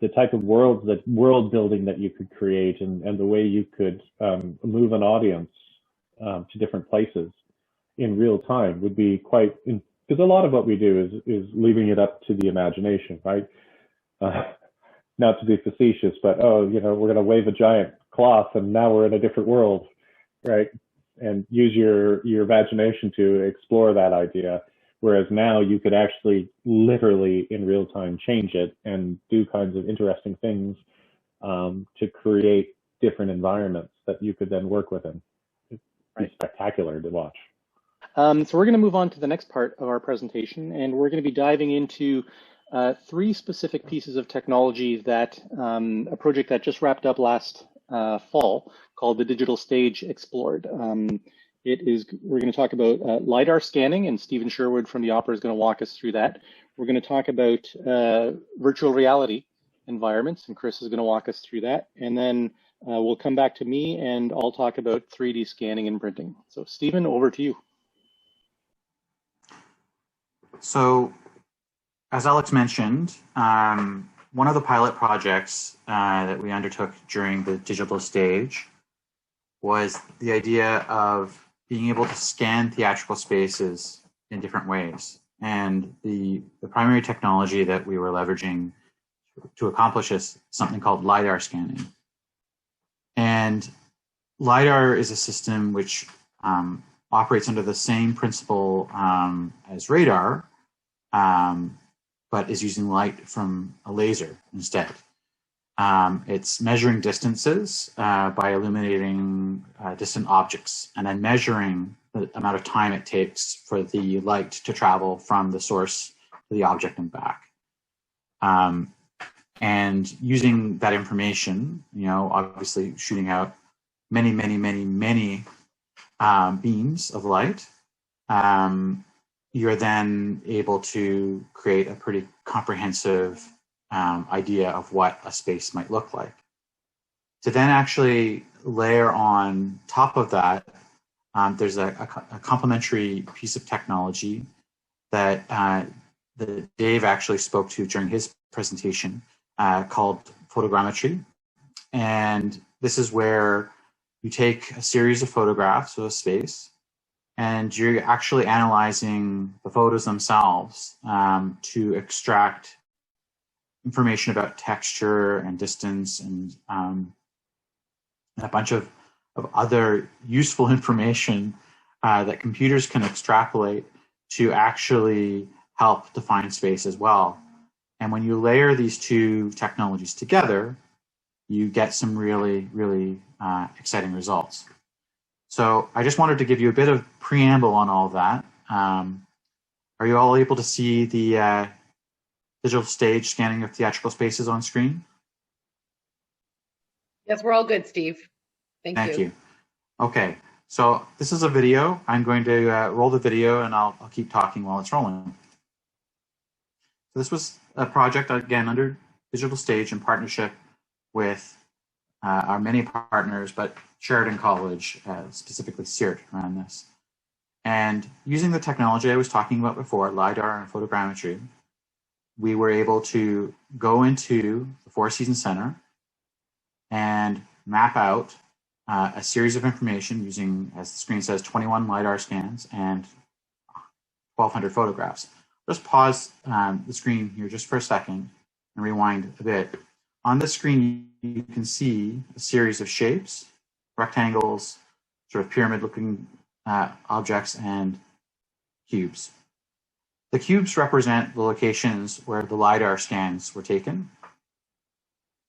The type of world building that you could create, and the way you could move an audience to different places in real time would be quite, because a lot of what we do is leaving it up to the imagination, right? Not to be facetious, but you know, we're going to wave a giant cloth and now we're in a different world, right? And use your imagination to explore that idea. Whereas now you could actually literally in real time change it and do kinds of interesting things to create different environments that you could then work within. It's spectacular to watch. So we're going to move on to the next part of our presentation, and we're going to be diving into 3 specific pieces of technology that a project that just wrapped up last fall called the Digital Stage explored. We're going to talk about LiDAR scanning, and Stephen Sherwood from the Opera is going to walk us through that. We're going to talk about virtual reality environments, and Chris is going to walk us through that. And then we'll come back to me and I'll talk about 3D scanning and printing. So Stephen, over to you. So as Alex mentioned, one of the pilot projects that we undertook during the digital stage was the idea of being able to scan theatrical spaces in different ways. And the primary technology that we were leveraging to accomplish is something called LiDAR scanning. And LiDAR is a system which operates under the same principle as radar, but is using light from a laser instead. It's measuring distances by illuminating distant objects and then measuring the amount of time it takes for the light to travel from the source to the object and back. And using that information, obviously shooting out many beams of light, you're then able to create a pretty comprehensive idea of what a space might look like. To then actually layer on top of that, there's a complementary piece of technology that, that Dave actually spoke to during his presentation called photogrammetry. And this is where you take a series of photographs of a space and you're actually analyzing the photos themselves to extract information about texture and distance and a bunch of other useful information that computers can extrapolate to actually help define space as well. And when you layer these two technologies together, you get some really exciting results. So I just wanted to give you a bit of preamble on all of that. Are you all able to see the digital stage scanning of theatrical spaces on screen? Yes, we're all good, Steve. Thank you. Okay, so this is a video. I'm going to roll the video and I'll keep talking while it's rolling. So this was a project, again, under Digital Stage in partnership with our many partners, but Sheridan College, specifically SIRT, ran this. And using the technology I was talking about before, LiDAR and photogrammetry, we were able to go into the Four Seasons Center and map out a series of information using, as the screen says, 21 LiDAR scans and 1,200 photographs. Just pause the screen here just for a second and rewind a bit. On the screen, you can see a series of shapes, rectangles, sort of pyramid-looking objects, and cubes. The cubes represent the locations where the LiDAR scans were taken.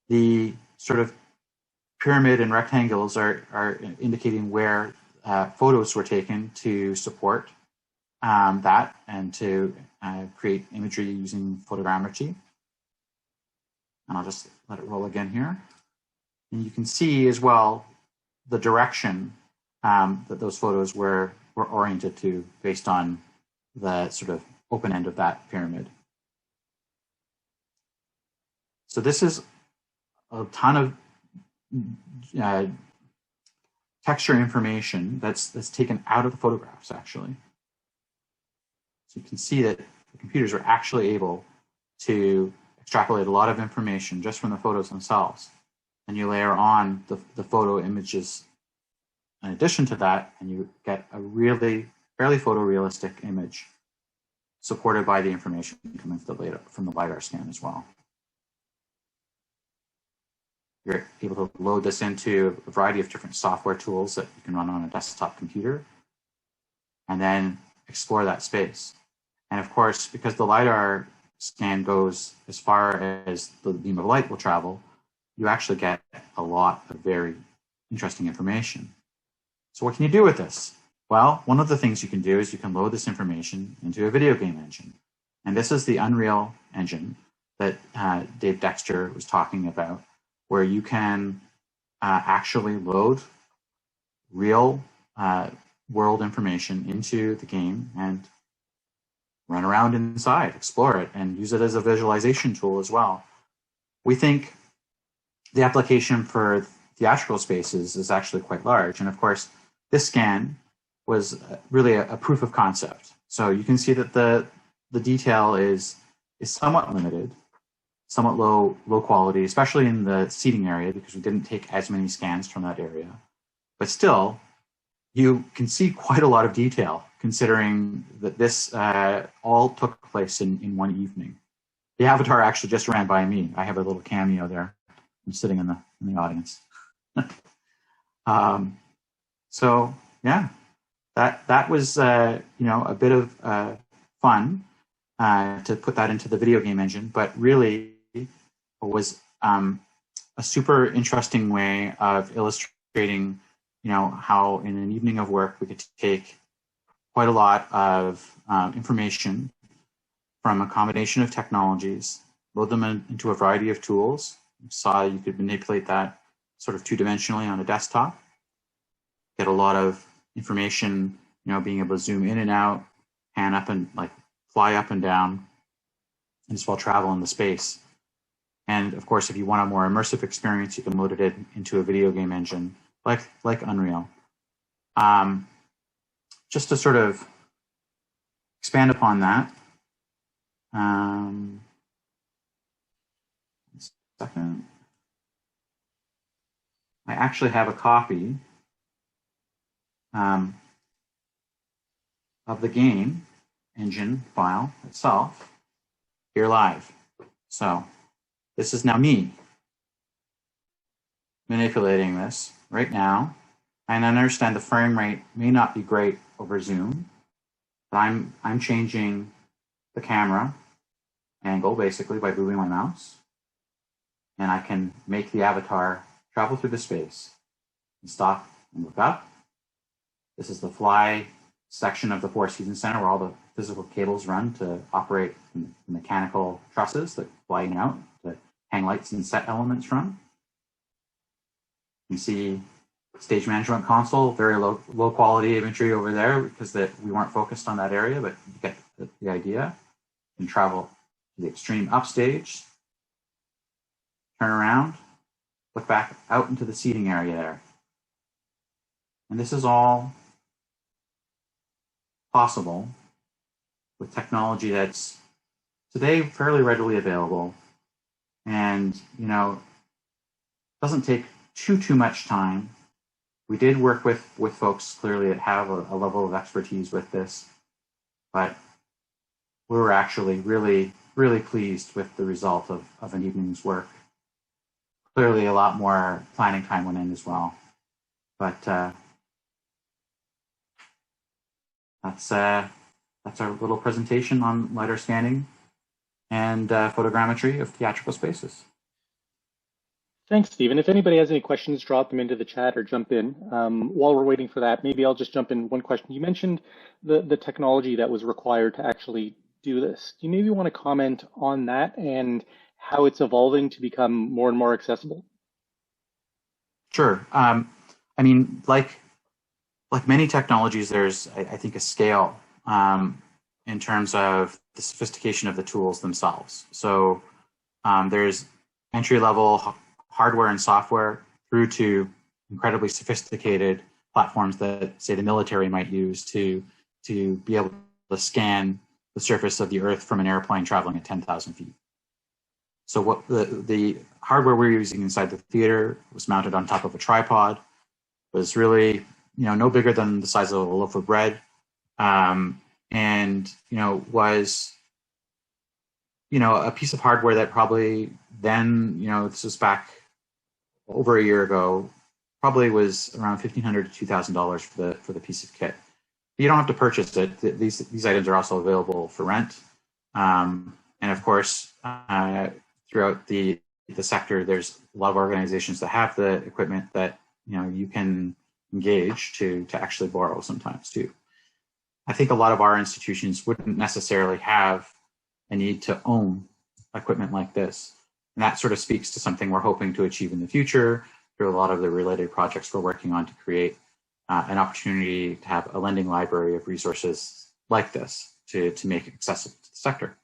The sort of pyramid and rectangles are indicating where photos were taken to support that and to create imagery using photogrammetry. And I'll just let it roll again here. And you can see as well the direction that those photos were oriented to based on the sort of open end of that pyramid. So this is a ton of texture information that's taken out of the photographs, actually. So you can see that the computers are actually able to extrapolate a lot of information just from the photos themselves. And you layer on the photo images in addition to that, and you get a really fairly photorealistic image supported by the information coming from the LiDAR scan as well. You're able to load this into a variety of different software tools that you can run on a desktop computer and then explore that space. And of course, because the LiDAR scan goes as far as the beam of light will travel, you actually get a lot of very interesting information. So what can you do with this? Well, one of the things you can do is you can load this information into a video game engine. And this is the Unreal Engine that Dave Dexter was talking about, where you can actually load real world information into the game and run around inside, explore it, and use it as a visualization tool as well. We think the application for theatrical spaces is actually quite large. And of course, this scan was really a proof of concept. So you can see that the detail is somewhat limited, somewhat low quality, especially in the seating area, because we didn't take as many scans from that area. But still, you can see quite a lot of detail, considering that this all took place in one evening. The avatar actually just ran by me. I have a little cameo there. I'm sitting in the audience. So yeah, that was a bit of fun to put that into the video game engine, but really it was a super interesting way of illustrating how in an evening of work we could take quite a lot of information from a combination of technologies, load them into a variety of tools. You saw you could manipulate that sort of two-dimensionally on a desktop, get a lot of information, being able to zoom in and out, pan up and fly up and down, and just while travel in the space. And of course, if you want a more immersive experience, you can load it into a video game engine like Unreal. Just to sort of expand upon that, second. I actually have a copy of the game engine file itself here live. So this is now me manipulating this right now. And I understand the frame rate may not be great over Zoom, but I'm changing the camera angle basically by moving my mouse. And I can make the avatar travel through the space and stop and look up. This is the fly section of the Four Seasons Center where all the physical cables run to operate the mechanical trusses that fly in and out to hang lights and set elements from. You see stage management console, very low quality imagery over there because we weren't focused on that area, but you get the idea. You can travel to the extreme upstage, turn around, look back out into the seating area there. And this is all possible with technology that's today fairly readily available and doesn't take too much time. We did work with folks clearly that have a level of expertise with this, but we were actually really pleased with the result of an evening's work. Clearly a lot more planning time went in as well, but that's our little presentation on LiDAR scanning and photogrammetry of theatrical spaces. Thanks, Stephen. If anybody has any questions, drop them into the chat or jump in. While we're waiting for that, maybe I'll just jump in one question. You mentioned the technology that was required to actually do this. Do you maybe want to comment on that and how it's evolving to become more and more accessible? Sure. I mean, like many technologies, there's, I think, a scale in terms of the sophistication of the tools themselves. So there's entry-level hardware and software through to incredibly sophisticated platforms that, say, the military might use to be able to scan the surface of the Earth from an airplane traveling at 10,000 feet. So what the hardware we're using inside the theater was mounted on top of a tripod, was really no bigger than the size of a loaf of bread, and was a piece of hardware that probably then this was back over a year ago, probably was around $1,500 to $2,000 for the piece of kit. But you don't have to purchase it. These items are also available for rent, and of course throughout the sector, there's a lot of organizations that have the equipment that you can engage to actually borrow sometimes too. I think a lot of our institutions wouldn't necessarily have a need to own equipment like this. And that sort of speaks to something we're hoping to achieve in the future through a lot of the related projects we're working on to create an opportunity to have a lending library of resources like this to make it accessible to the sector.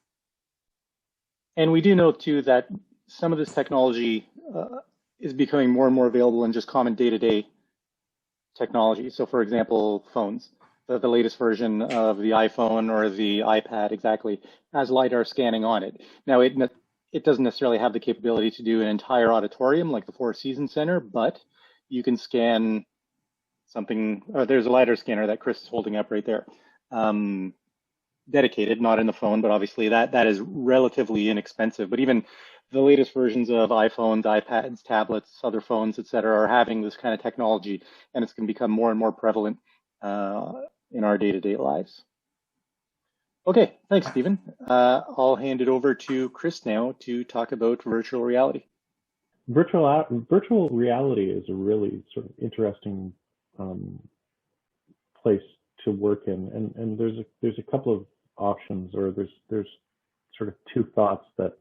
And we do know too that some of this technology is becoming more and more available in just common day-to-day technology. So for example, phones. The latest version of the iPhone or the iPad exactly has LiDAR scanning on it. Now, it doesn't necessarily have the capability to do an entire auditorium like the Four Seasons Center, but you can scan something. There's a LiDAR scanner that Chris is holding up right there. Dedicated, not in the phone, but obviously that is relatively inexpensive. But even the latest versions of iPhones, iPads, tablets, other phones, et cetera, are having this kind of technology, and it's going to become more and more prevalent in our day-to-day lives. Okay, thanks, Stephen. I'll hand it over to Chris now to talk about virtual reality. Virtual reality is a really sort of interesting place to work in, and there's a couple of options, or there's sort of two thoughts that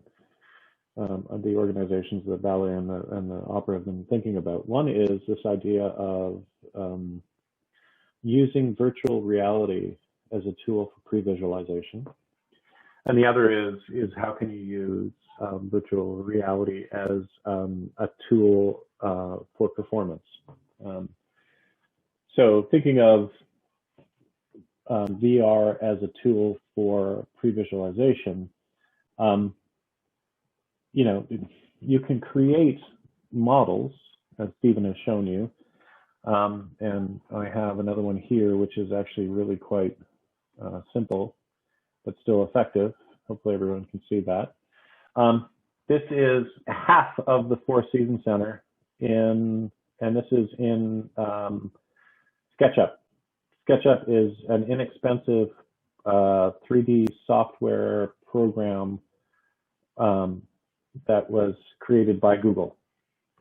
the organizations, the ballet and the opera, have been thinking about. One is this idea of using virtual reality as a tool for pre-visualization, and the other is how can you use virtual reality as a tool for performance. So thinking of VR as a tool for pre-visualization, you know, you can create models, as Stephen has shown you, and I have another one here, which is actually really quite simple, but still effective. Hopefully everyone can see that. This is half of the Four Seasons Center and this is in SketchUp. SketchUp is an inexpensive 3D software program that was created by Google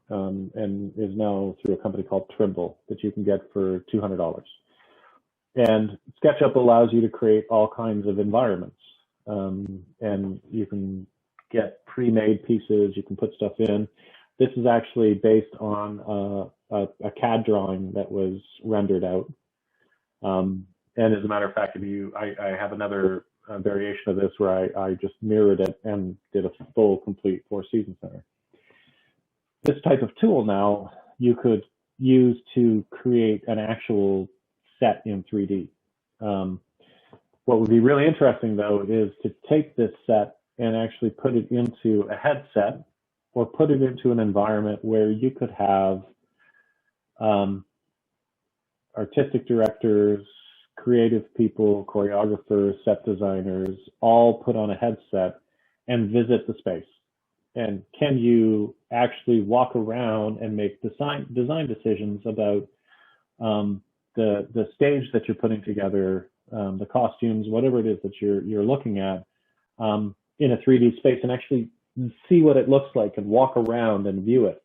and is now through a company called Trimble that you can get for $200. And SketchUp allows you to create all kinds of environments, and you can get pre-made pieces, you can put stuff in. This is actually based on a CAD drawing that was rendered out. And as a matter of fact, I have another variation of this where I just mirrored it and did a full, complete Four Seasons Center. This type of tool now you could use to create an actual set in 3D. What would be really interesting, though, is to take this set and actually put it into a headset or put it into an environment where you could have artistic directors, creative people, choreographers, set designers, all put on a headset and visit the space. And can you actually walk around and make design decisions about the stage that you're putting together, the costumes, whatever it is that you're looking at in a 3D space, and actually see what it looks like and walk around and view it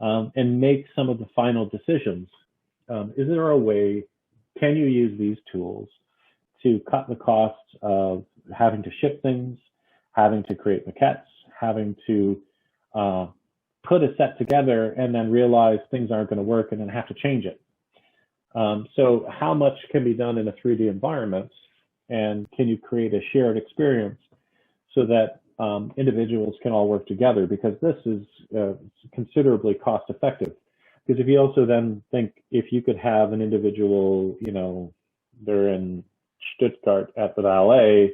and make some of the final decisions. Is there a way, can you use these tools to cut the costs of having to ship things, having to create maquettes, having to put a set together and then realize things aren't going to work and then have to change it? So how much can be done in a 3D environment, and can you create a shared experience so that individuals can all work together? Because this is considerably cost effective. Because if you also then think, if you could have an individual, you know, they're in Stuttgart at the ballet,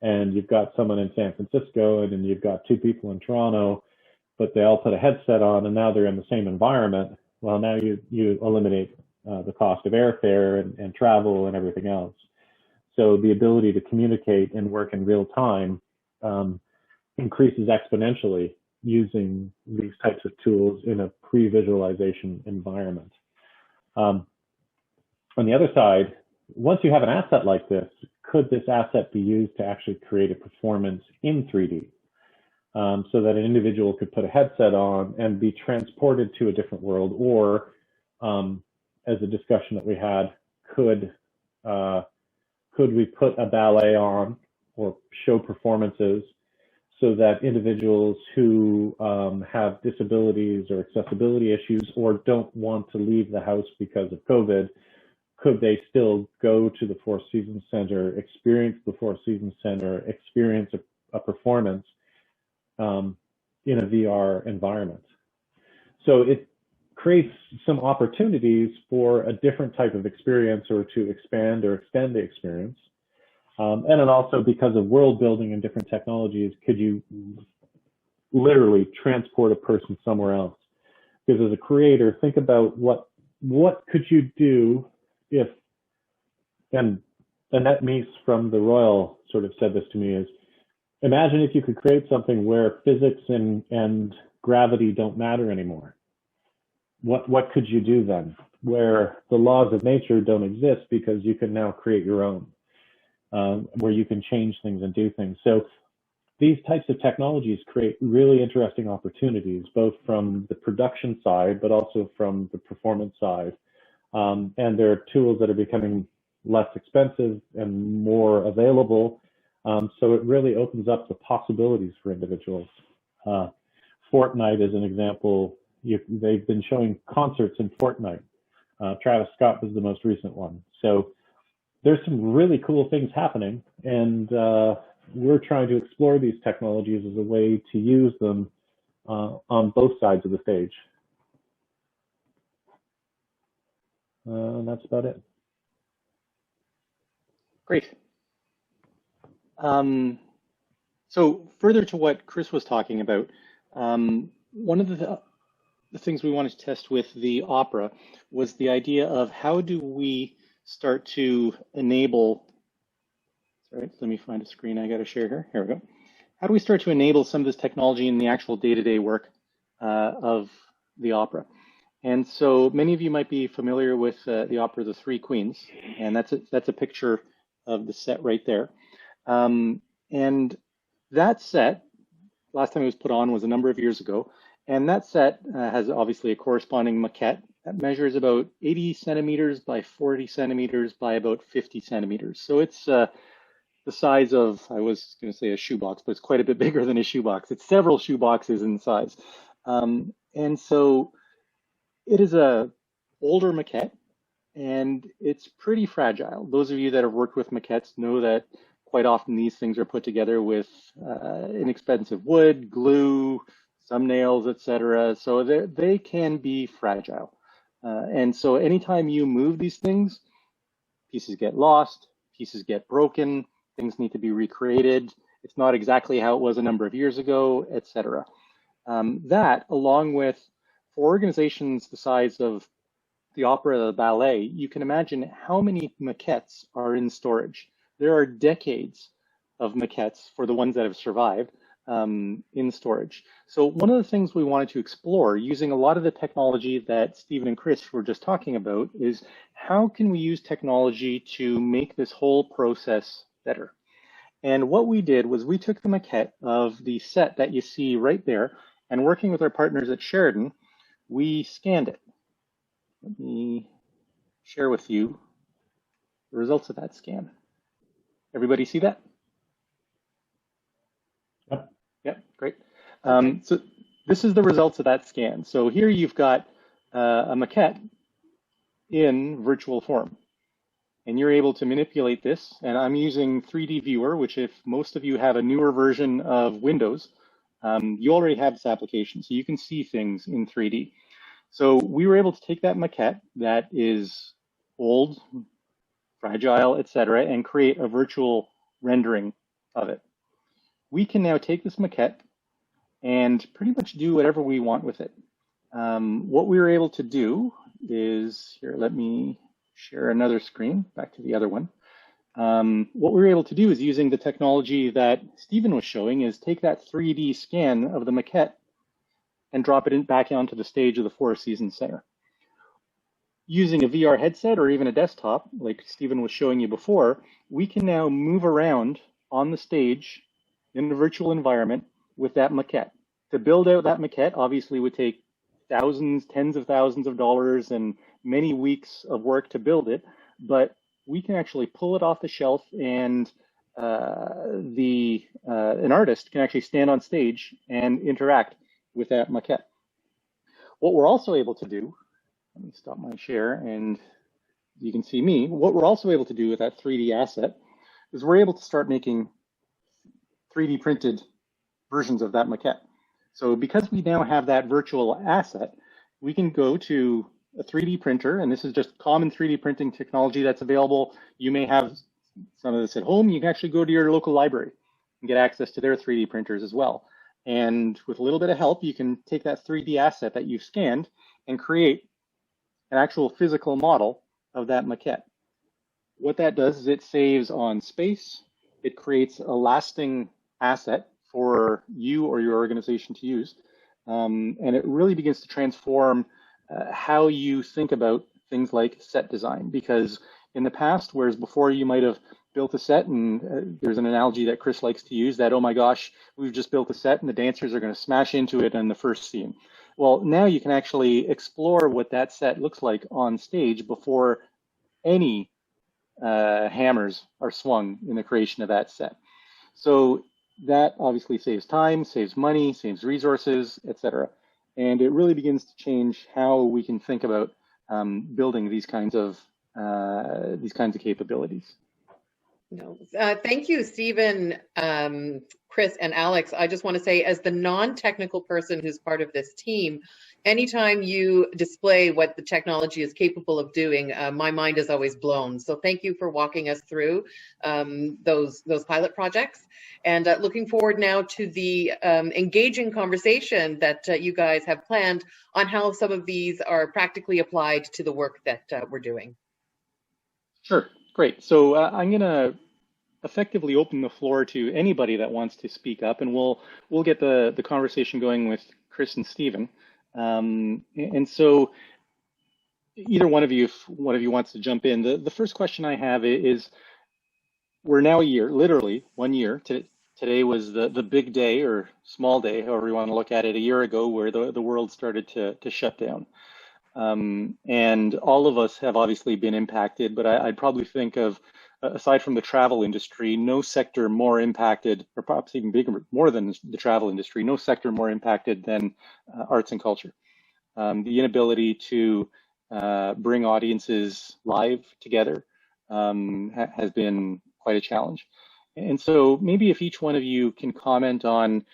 and you've got someone in San Francisco, and then you've got two people in Toronto, but they all put a headset on, and now they're in the same environment. Well, now you eliminate the cost of airfare and travel and everything else. So the ability to communicate and work in real time increases exponentially using these types of tools in a pre-visualization environment. On the other side, once you have an asset like this, could this asset be used to actually create a performance in 3D so that an individual could put a headset on and be transported to a different world? Or as a discussion that we had, could we put a ballet on or show performances so that individuals who have disabilities or accessibility issues or don't want to leave the house because of COVID, could they still go to the Four Seasons Center, experience the Four Seasons Center, experience a performance in a VR environment? So it creates some opportunities for a different type of experience, or to expand or extend the experience. And then also, because of world building and different technologies, could you literally transport a person somewhere else? Because as a creator, think about what could you do if, and Annette Meese from the Royal sort of said this to me, is imagine if you could create something where physics and gravity don't matter anymore. What could you do then? Where the laws of nature don't exist, because you can now create your own, where you can change things and do things. So these types of technologies create really interesting opportunities, both from the production side, but also from the performance side. And there are tools that are becoming less expensive and more available. So it really opens up the possibilities for individuals. Fortnite is an example. They've been showing concerts in Fortnite. Travis Scott was the most recent one. So there's some really cool things happening, and we're trying to explore these technologies as a way to use them on both sides of the stage. That's about it. Great. So further to what Chris was talking about, one of the things we wanted to test with the Opera was the idea of how do we start to enable, sorry, let me find a screen I got to share here. Here we go. How do we start to enable some of this technology in the actual day-to-day work of the Opera? And so many of you might be familiar with the opera The Three Queens, and that's a picture of the set right there. And that set, last time it was put on was a number of years ago, and that set has obviously a corresponding maquette that measures about 80 centimeters by 40 centimeters by about 50 centimeters. So it's the size of, I was going to say a shoebox, but it's quite a bit bigger than a shoebox. It's several shoeboxes in size. And so it is a older maquette, and it's pretty fragile. Those of you that have worked with maquettes know that quite often these things are put together with inexpensive wood, glue, some nails, etc. So they can be fragile. And so anytime you move these things, pieces get lost, pieces get broken, things need to be recreated. It's not exactly how it was a number of years ago, etc. That, along with, for organizations the size of the opera, the ballet, you can imagine how many maquettes are in storage. There are decades of maquettes for the ones that have survived in storage. So one of the things we wanted to explore, using a lot of the technology that Stephen and Chris were just talking about, is how can we use technology to make this whole process better? And what we did was we took the maquette of the set that you see right there, and working with our partners at Sheridan, we scanned it. Let me share with you the results of that scan. Everybody see that? Yep. Yep, great. So this is the results of that scan. So here you've got a maquette in virtual form, and you're able to manipulate this. And I'm using 3D Viewer, which if most of you have a newer version of Windows, you already have this application, so you can see things in 3D. So we were able to take that maquette that is old, fragile, etc., and create a virtual rendering of it. We can now take this maquette and pretty much do whatever we want with it. What we were able to do is, here, let me share another screen, back to the other one. What we were able to do is, using the technology that Stephen was showing, is take that 3D scan of the maquette and drop it back onto the stage of the Four Seasons Center. Using a VR headset or even a desktop, like Stephen was showing you before, we can now move around on the stage in the virtual environment with that maquette. To build out that maquette obviously would take thousands, tens of thousands of dollars and many weeks of work to build it, but we can actually pull it off the shelf, and an artist can actually stand on stage and interact with that maquette. What we're also able to do, let me stop my share and you can see me. What we're also able to do with that 3D asset is we're able to start making 3D printed versions of that maquette. So because we now have that virtual asset, we can go to a 3D printer, and this is just common 3D printing technology that's available. You may have some of this at home. You can actually go to your local library and get access to their 3D printers as well. And with a little bit of help, you can take that 3D asset that you've scanned and create an actual physical model of that maquette. What that does is it saves on space. It creates a lasting asset for you or your organization to use. And it really begins to transform how you think about things like set design. Because in the past, whereas before you might have built a set, and there's an analogy that Chris likes to use, that, oh my gosh, we've just built a set and the dancers are going to smash into it in the first scene. Well, now you can actually explore what that set looks like on stage before any hammers are swung in the creation of that set. So that obviously saves time, saves money, saves resources, etc. And it really begins to change how we can think about building these kinds of capabilities. No. Thank you, Stephen, Chris, and Alex. I just want to say, as the non-technical person who's part of this team, anytime you display what the technology is capable of doing, my mind is always blown. So thank you for walking us through those pilot projects. And looking forward now to the engaging conversation that you guys have planned on how some of these are practically applied to the work that we're doing. Sure, great. So I'm going to effectively open the floor to anybody that wants to speak up, and we'll get the conversation going with Chris and Stephen. And so either one of you, if one of you wants to jump in, the first question I have is, we're now a year, literally 1 year. Today was the big day, or small day, however you want to look at it, a year ago, where the world started to shut down. And all of us have obviously been impacted, but I'd probably think of, aside from the travel industry, no sector more impacted, or perhaps even bigger, more than the travel industry, no sector more impacted than arts and culture. The inability to bring audiences live together has been quite a challenge. And so maybe if each one of you can comment on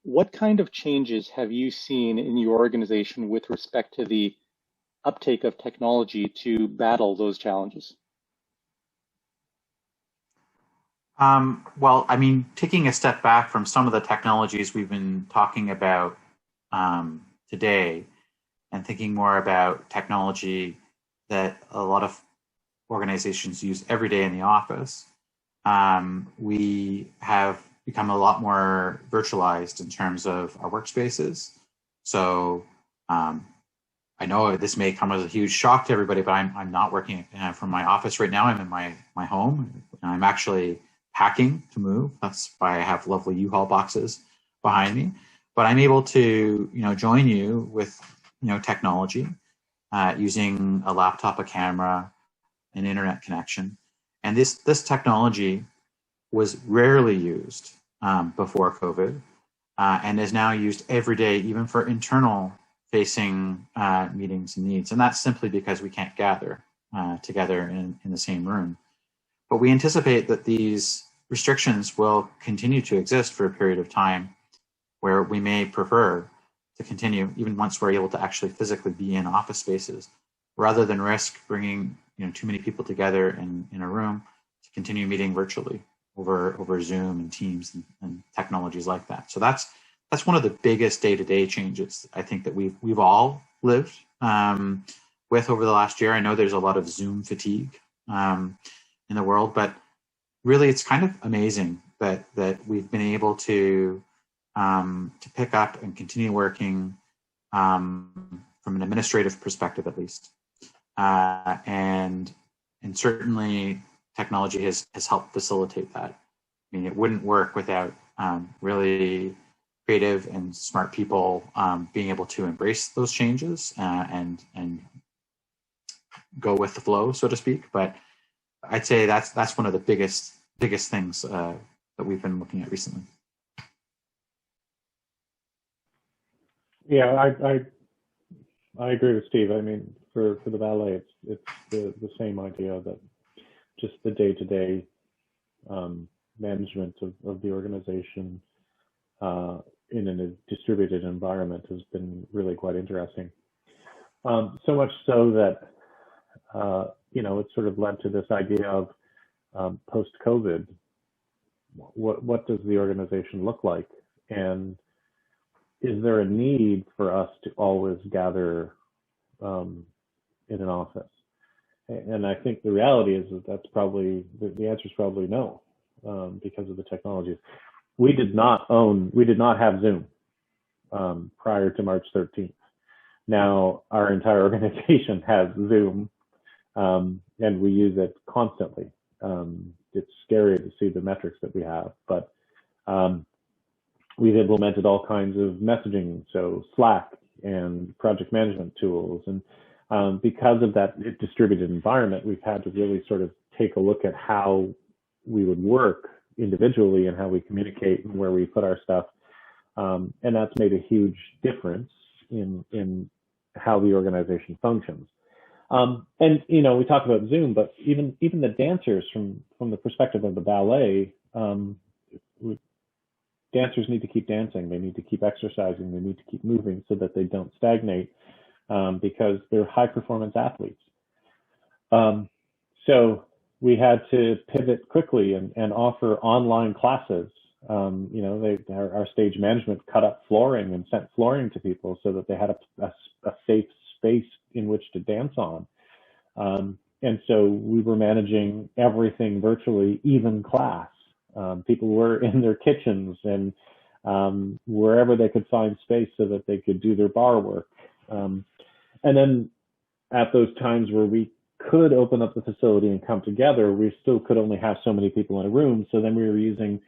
what kind of changes have you seen in your organization with respect to the uptake of technology to battle those challenges? Well, I mean, taking a step back from some of the technologies we've been talking about today, and thinking more about technology that a lot of organizations use every day in the office, we have become a lot more virtualized in terms of our workspaces. So I know this may come as a huge shock to everybody, but I'm not working from my office right now. I'm in my home, and I'm actually packing to move. That's why I have lovely U-Haul boxes behind me. But I'm able to, join you with, technology, using a laptop, a camera, an internet connection. And this technology was rarely used before COVID, and is now used every day, even for internal facing meetings and needs. And that's simply because we can't gather together in the same room. But we anticipate that these restrictions will continue to exist for a period of time, where we may prefer to continue, even once we're able to actually physically be in office spaces, rather than risk bringing too many people together in a room, to continue meeting virtually over Zoom and Teams and technologies like that. So that's one of the biggest day-to-day changes I think that we've all lived with over the last year. I know there's a lot of Zoom fatigue in the world, but really it's kind of amazing that we've been able to pick up and continue working from an administrative perspective, at least, and certainly technology has helped facilitate that. I mean, it wouldn't work without really creative and smart people being able to embrace those changes and go with the flow, so to speak. But I'd say that's one of the biggest things that we've been looking at recently. Yeah, I agree with Steve. I mean, for the ballet, it's the same idea that just the day-to-day management of the organization in a distributed environment has been really quite interesting. So much so that, it sort of led to this idea of post-COVID, what does the organization look like? And is there a need for us to always gather in an office? And I think the reality is that that's probably, the answer is probably no, because of the technologies. We did not have Zoom prior to March 13th. Now our entire organization has Zoom, and we use it constantly. It's scary to see the metrics that we have, but we've implemented all kinds of messaging, so Slack and project management tools. And because of that distributed environment, we've had to really sort of take a look at how we would work individually and how we communicate and where we put our stuff. And that's made a huge difference in how the organization functions. And, we talk about Zoom, but even the dancers from the perspective of the ballet, dancers need to keep dancing. They need to keep exercising. They need to keep moving so that they don't stagnate, because they're high performance athletes. So we had to pivot quickly and offer online classes. Our stage management cut up flooring and sent flooring to people so that they had a safe space in which to dance on. And so we were managing everything virtually, even class. People were in their kitchens and wherever they could find space so that they could do their bar work. And then at those times where we could open up the facility and come together, we still could only have so many people in a room. So then we were using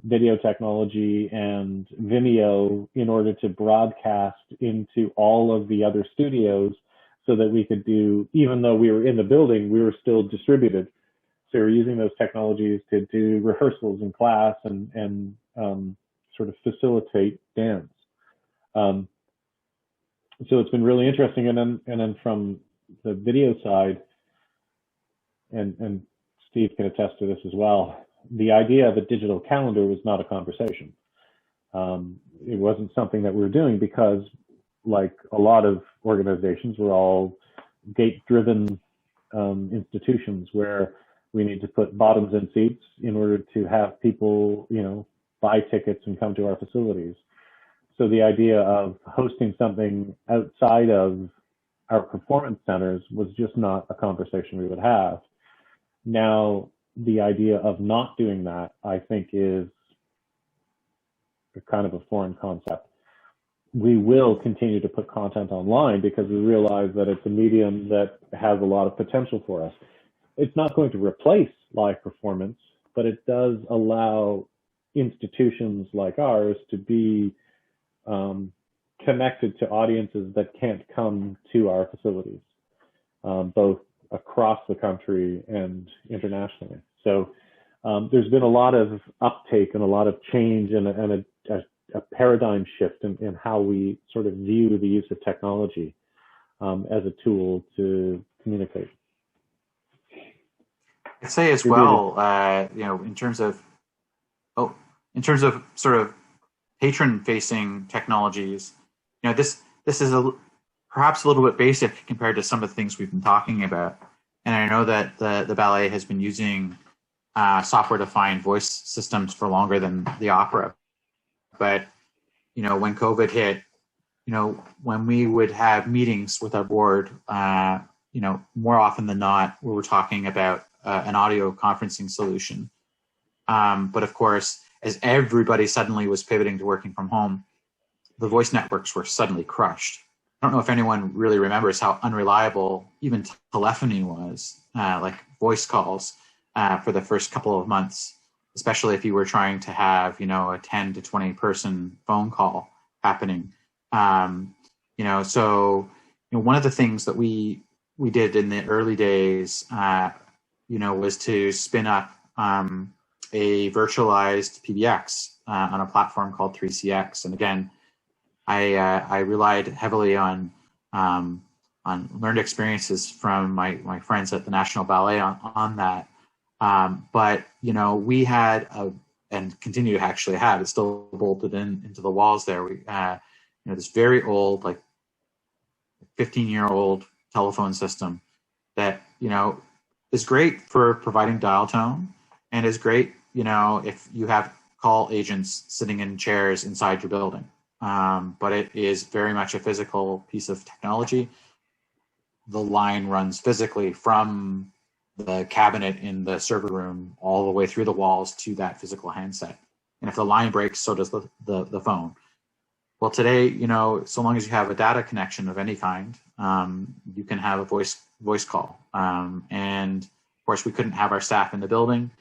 video technology and Vimeo in order to broadcast into all of the other studios so that we could do, even though we were in the building, we were still distributed. So we're using those technologies to do rehearsals in class and sort of facilitate dance. So it's been really interesting. And then from the video side, and Steve can attest to this as well, the idea of a digital calendar was not a conversation. It wasn't something that we were doing because, like a lot of organizations, we're all gate-driven institutions where we need to put bottoms in seats in order to have people, buy tickets and come to our facilities. So the idea of hosting something outside of our performance centers was just not a conversation we would have. Now, the idea of not doing that, I think, is a kind of a foreign concept. We will continue to put content online because we realize that it's a medium that has a lot of potential for us. It's not going to replace live performance, but it does allow institutions like ours to be connected to audiences that can't come to our facilities, both across the country and internationally. So there's been a lot of uptake and a lot of change and a paradigm shift in how we sort of view the use of technology as a tool to communicate. I'd say as well, in terms of sort of patron-facing technologies, this is perhaps a little bit basic compared to some of the things we've been talking about. And I know that the ballet has been using software-defined voice systems for longer than the opera. But, when COVID hit, when we would have meetings with our board, more often than not, we were talking about an audio conferencing solution. But of course, as everybody suddenly was pivoting to working from home, the voice networks were suddenly crushed. I don't know if anyone really remembers how unreliable even telephony was, like voice calls, for the first couple of months, especially if you were trying to have, a 10 to 20 person phone call happening. So one of the things that we did in the early days, was to spin up a virtualized PBX on a platform called 3CX. And again, I relied heavily on learned experiences from my friends at the National Ballet on that. But we had and continue to actually have, it's still bolted into the walls there. We this very old, like 15-year-old telephone system that, is great for providing dial tone and is great, if you have call agents sitting in chairs inside your building. But it is very much a physical piece of technology. The line runs physically from the cabinet in the server room all the way through the walls to that physical handset. And if the line breaks, so does the phone. Well, today, so long as you have a data connection of any kind, you can have a voice call. And of course, we couldn't have our staff in the building.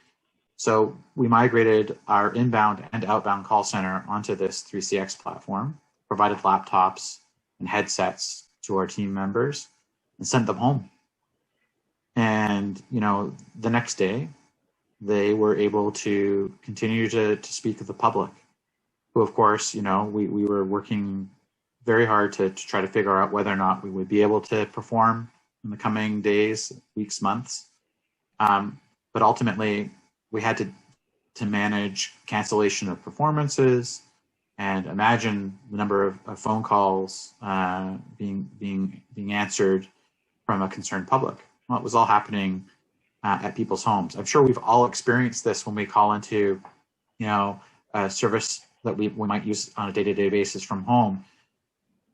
So we migrated our inbound and outbound call center onto this 3CX platform, provided laptops and headsets to our team members, and sent them home. And, the next day, they were able to continue to speak to the public, who, of course, we were working very hard to try to figure out whether or not we would be able to perform in the coming days, weeks, months. But ultimately, we had to manage cancellation of performances and imagine the number of phone calls being answered from a concerned public. Well, it was all happening at people's homes. I'm sure we've all experienced this when we call into, a service that we might use on a day-to-day basis from home.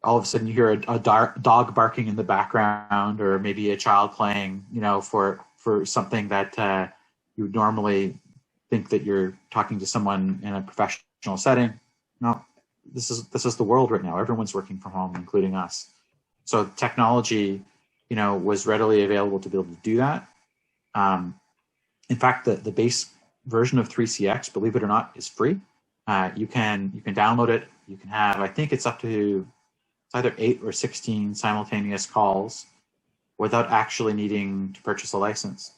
All of a sudden you hear a dog barking in the background, or maybe a child playing, for something that you would normally think that you're talking to someone in a professional setting. No, this is the world right now. Everyone's working from home, including us. So technology, was readily available to be able to do that. In fact, the base version of 3CX, believe it or not, is free. You can download it. You can have, I think it's up to either 8 or 16 simultaneous calls without actually needing to purchase a license.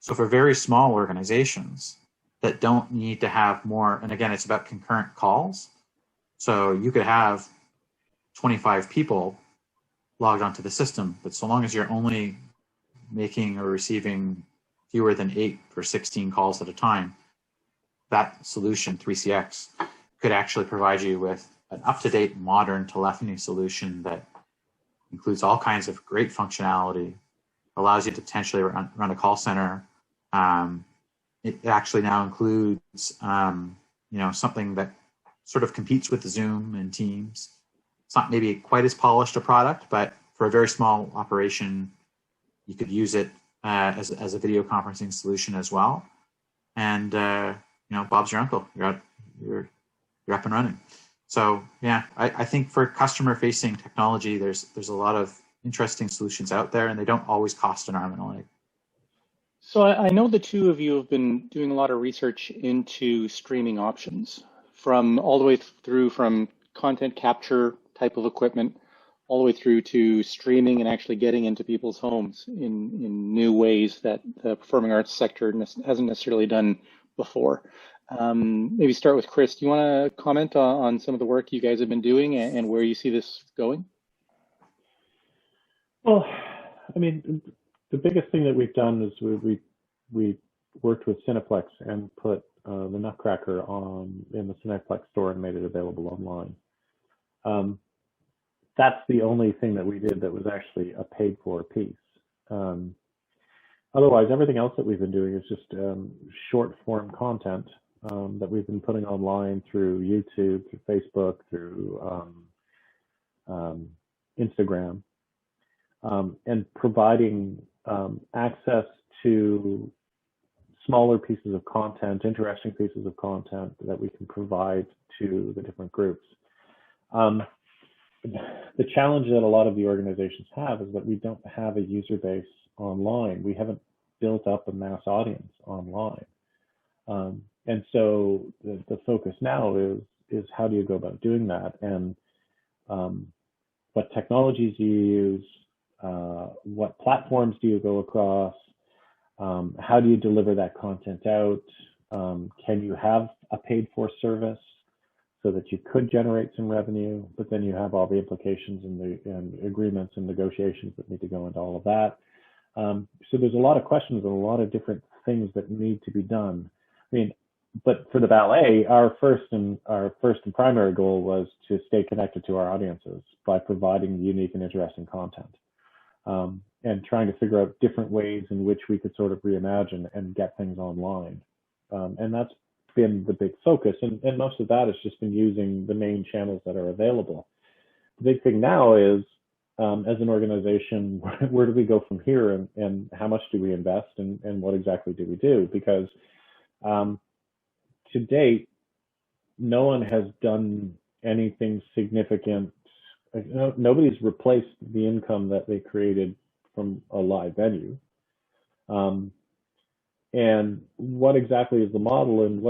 So for very small organizations that don't need to have more, and again, it's about concurrent calls. So you could have 25 people logged onto the system, but so long as you're only making or receiving fewer than 8 or 16 calls at a time, that solution, 3CX, could actually provide you with an up-to-date modern telephony solution that includes all kinds of great functionality, allows you to potentially run a call center. It actually now includes, something that sort of competes with Zoom and Teams. It's not maybe quite as polished a product, but for a very small operation, you could use it as a video conferencing solution as well. And Bob's your uncle. You're up and running. So yeah, I think for customer-facing technology, there's a lot of interesting solutions out there, and they don't always cost an arm and a leg. So I know the two of you have been doing a lot of research into streaming options, from all the way through from content capture type of equipment, all the way through to streaming and actually getting into people's homes in new ways that the performing arts sector hasn't necessarily done before. Maybe start with Chris. Do you want to comment on some of the work you guys have been doing and where you see this going? Well, I mean, the biggest thing that we've done is we worked with Cineplex and put the Nutcracker in the Cineplex store and made it available online. That's the only thing that we did that was actually a paid for piece. Otherwise, everything else that we've been doing is just short form content that we've been putting online through YouTube, through Facebook, through Instagram, and providing access to smaller pieces of content, interesting pieces of content that we can provide to the different groups. The challenge that a lot of the organizations have is that we don't have a user base online. We haven't built up a mass audience online. And so the focus now is how do you go about doing that, and what technologies do you use, what platforms do you go across, how do you deliver that content out, can you have a paid for service so that you could generate some revenue, but then you have all the implications and agreements and negotiations that need to go into all of that. So there's a lot of questions and a lot of different things that need to be done. I mean, but for the ballet, our first and primary goal was to stay connected to our audiences by providing unique and interesting content, and trying to figure out different ways in which we could sort of reimagine and get things online. And that's been the big focus. And most of that has just been using the main channels that are available. The big thing now is, as an organization, where do we go from here, and how much do we invest, and what exactly do we do? Because to date, no one has done anything significant. Nobody's replaced the income that they created from a live venue. And what exactly is the model, and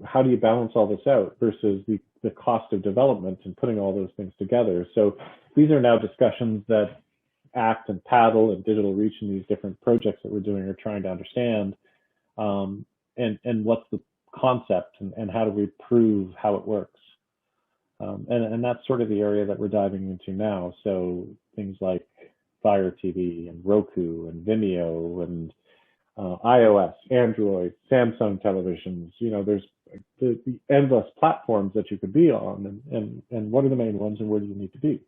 how do you balance all this out versus the cost of development and putting all those things together? So these are now discussions that ACT and Paddle and Digital Reach and these different projects that we're doing are trying to understand, and what's the concept, and how do we prove how it works. And that's sort of the area that we're diving into now. So things like Fire TV and Roku and Vimeo and iOS, Android, Samsung televisions. There's the endless platforms that you could be on, and what are the main ones, and where do you need to be?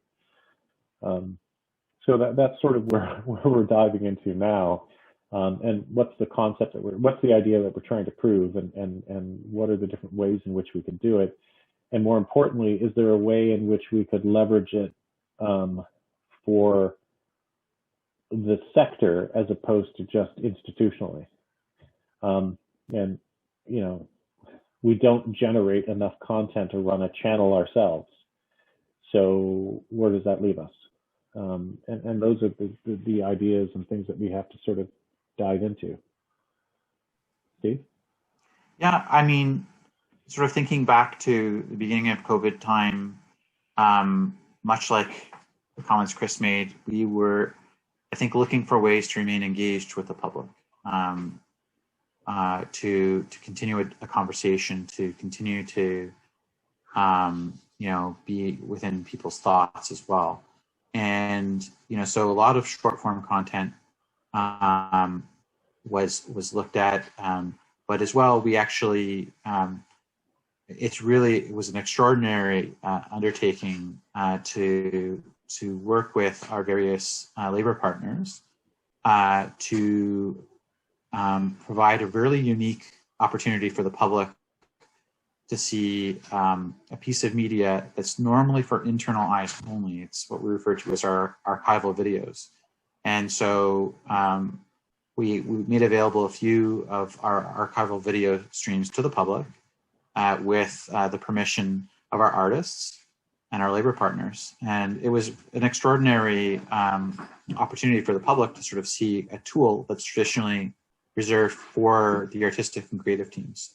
So that's sort of where we're diving into now. And what's the concept what's the idea that we're trying to prove, and what are the different ways in which we can do it? And more importantly, is there a way in which we could leverage it for the sector as opposed to just institutionally? And we don't generate enough content to run a channel ourselves. So where does that leave us? And those are the ideas and things that we have to sort of dive into. Steve? Yeah, I mean, sort of thinking back to the beginning of COVID time, much like the comments Chris made, we were, I think, looking for ways to remain engaged with the public, to continue a conversation, to continue to be within people's thoughts as well. And so a lot of short form content was looked at, but as well, we actually it was an extraordinary undertaking to work with our various labor partners to provide a really unique opportunity for the public to see a piece of media that's normally for internal eyes only. It's what we refer to as our archival videos. And so we made available a few of our archival video streams to the public with the permission of our artists and our labor partners. And it was an extraordinary opportunity for the public to sort of see a tool that's traditionally reserved for the artistic and creative teams.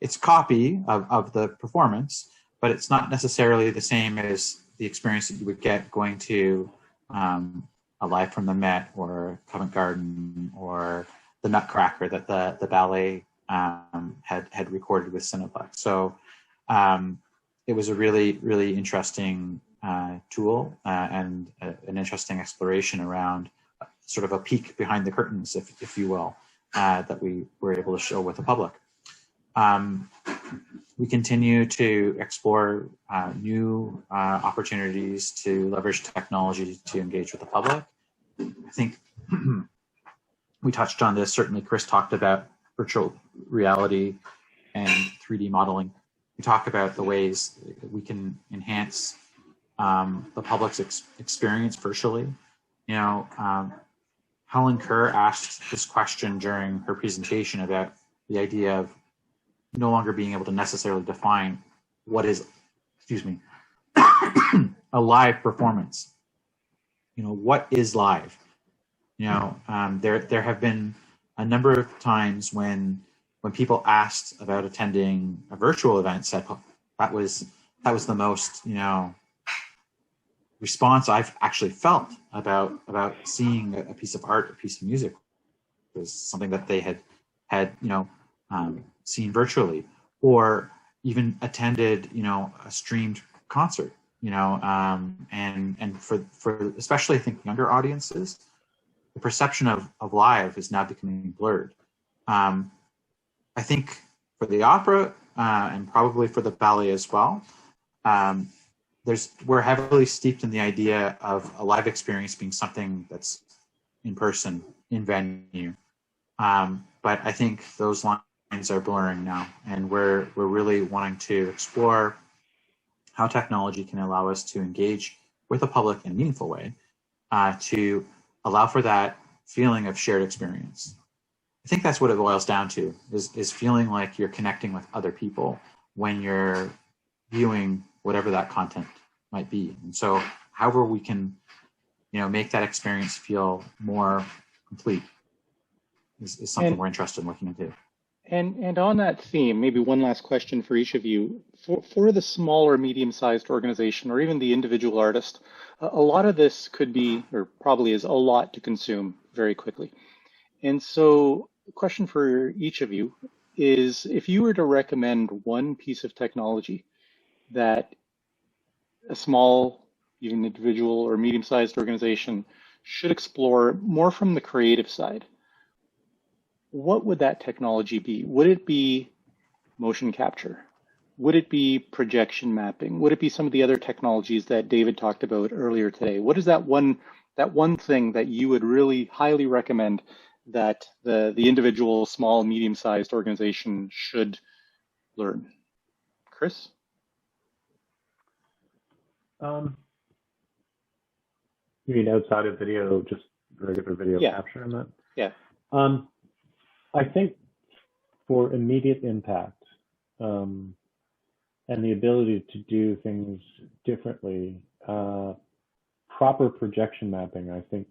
It's a copy of the performance, but it's not necessarily the same as the experience that you would get going to a Live from the Met or Covent Garden or the Nutcracker that the ballet had recorded with Cineplex. So it was a really, really interesting tool and an interesting exploration around sort of a peek behind the curtains, if you will, that we were able to show with the public. We continue to explore new opportunities to leverage technology to engage with the public. I think we touched on this. Certainly, Chris talked about virtual reality and 3D modeling. We talk about the ways we can enhance the public's experience virtually. Helen Kerr asked this question during her presentation about the idea of no longer being able to necessarily define what is, a live performance. What is live? There have been a number of times when people asked about attending a virtual event, said that was the most response I've actually felt about seeing a piece of art, a piece of music. It was something that they had seen virtually, or even attended a streamed concert. And for especially I think younger audiences, the perception of live is now becoming blurred. I think for the opera and probably for the ballet as well, we're heavily steeped in the idea of a live experience being something that's in person, in venue. But I think those lines are blurring now, and we're really wanting to explore how technology can allow us to engage with the public in a meaningful way, to allow for that feeling of shared experience. I think that's what it boils down to, is feeling like you're connecting with other people when you're viewing whatever that content might be. And so however we can, make that experience feel more complete is something we're interested in looking into. And on that theme, maybe one last question for each of you. For the small or medium-sized organization, or even the individual artist, a lot of this could be, or probably is, a lot to consume very quickly. And so the question for each of you is, if you were to recommend one piece of technology that a small, even individual or medium-sized organization should explore more from the creative side, what would that technology be? Would it be motion capture? Would it be projection mapping? Would it be some of the other technologies that David talked about earlier today? What is that one thing that you would really highly recommend that the individual, small, medium-sized organization should learn? Chris? You mean outside of video, just regular video capture and that? Yeah. I think for immediate impact and the ability to do things differently, proper projection mapping, I think,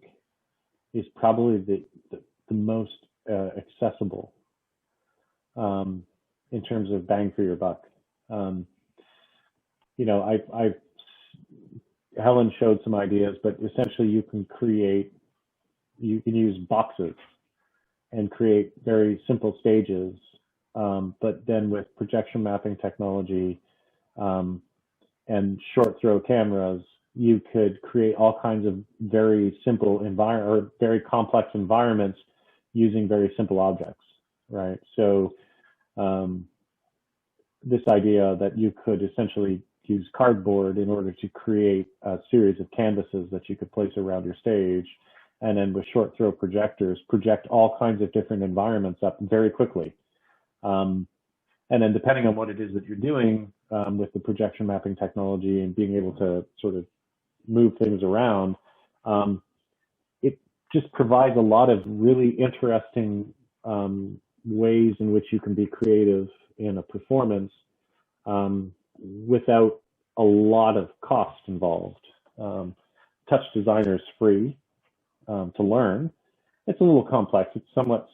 is probably the most accessible in terms of bang for your buck. Helen showed some ideas, but essentially you can use boxes and create very simple stages, but then with projection mapping technology and short throw cameras, you could create all kinds of very simple or very complex environments using very simple objects, right? So this idea that you could essentially use cardboard in order to create a series of canvases that you could place around your stage, and then with short throw projectors, project all kinds of different environments up very quickly. And then depending on what it is that you're doing with the projection mapping technology and being able to sort of move things around, it just provides a lot of really interesting ways in which you can be creative in a performance without a lot of cost involved. Touch Designer is free to learn. It's a little complex. It's somewhat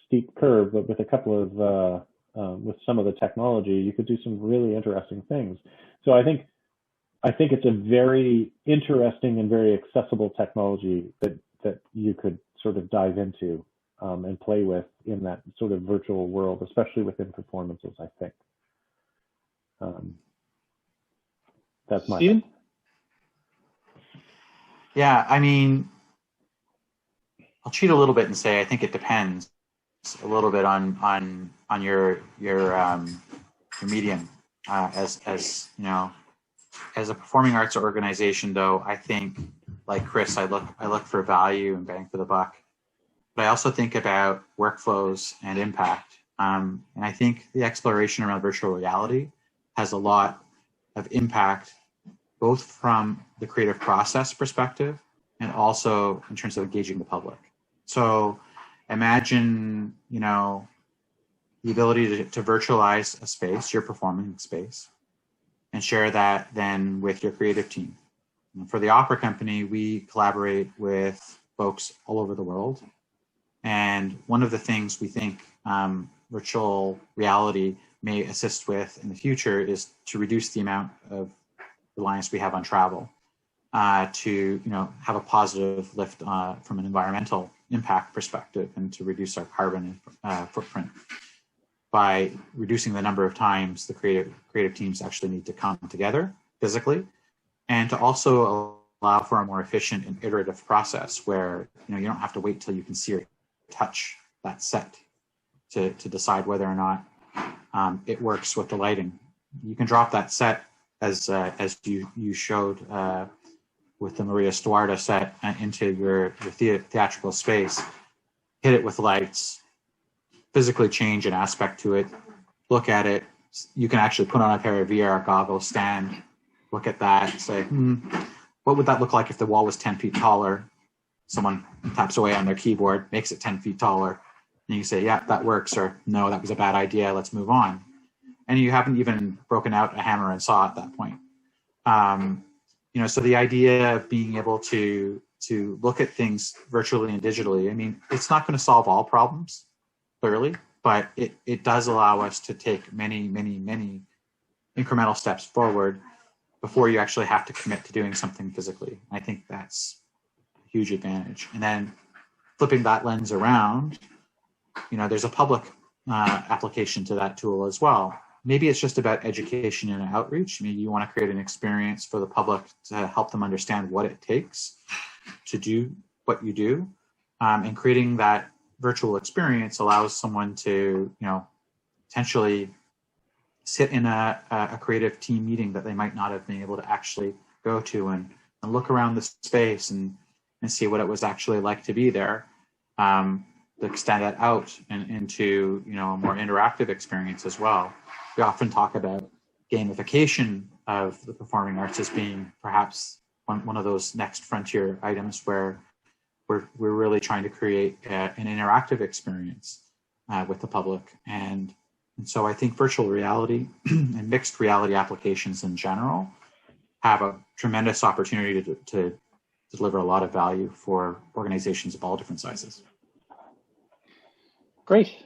steep curve, but with a couple of with some of the technology, you could do some really interesting things. So I think it's a very interesting and very accessible technology that you could sort of dive into and play with in that sort of virtual world, especially within performances, I think. That's my Stephen? Yeah, I mean, I'll cheat a little bit and say I think it depends a little bit on your medium. As a performing arts organization, though, I think, like Chris, I look for value and bang for the buck. But I also think about workflows and impact. And I think the exploration around virtual reality has a lot of impact, both from the creative process perspective and also in terms of engaging the public. So imagine, the ability to virtualize a space, your performing space, and share that then with your creative team. And for the opera company, we collaborate with folks all over the world. And one of the things we think virtual reality may assist with in the future is to reduce the amount of reliance we have on travel, to have a positive lift from an environmental impact perspective, and to reduce our carbon footprint by reducing the number of times the creative teams actually need to come together physically, and to also allow for a more efficient and iterative process where you don't have to wait till you can see or touch that set to decide whether or not it works with the lighting. You can drop that set as you showed with the Maria Stuarda set into your theatrical space, hit it with lights, physically change an aspect to it, look at it. You can actually put on a pair of VR goggles, stand, look at that, say, what would that look like if the wall was 10 feet taller? Someone taps away on their keyboard, makes it 10 feet taller, and you say, yeah, that works, or no, that was a bad idea, let's move on. And you haven't even broken out a hammer and saw at that point. So the idea of being able to look at things virtually and digitally, I mean, it's not going to solve all problems, clearly, but it does allow us to take many, many, many incremental steps forward before you actually have to commit to doing something physically. I think that's a huge advantage. And then flipping that lens around, there's a public application to that tool as well. Maybe it's just about education and outreach. Maybe you want to create an experience for the public to help them understand what it takes to do what you do. And creating that virtual experience allows someone to, potentially sit in a creative team meeting that they might not have been able to actually go to and look around the space and see what it was actually like to be there. To extend that out and into, a more interactive experience as well. We often talk about gamification of the performing arts as being perhaps one of those next frontier items where we're really trying to create an interactive experience with the public. And so I think virtual reality and mixed reality applications in general have a tremendous opportunity to deliver a lot of value for organizations of all different sizes. Great.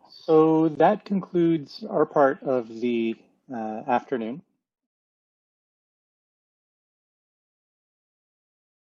So that concludes our part of the afternoon.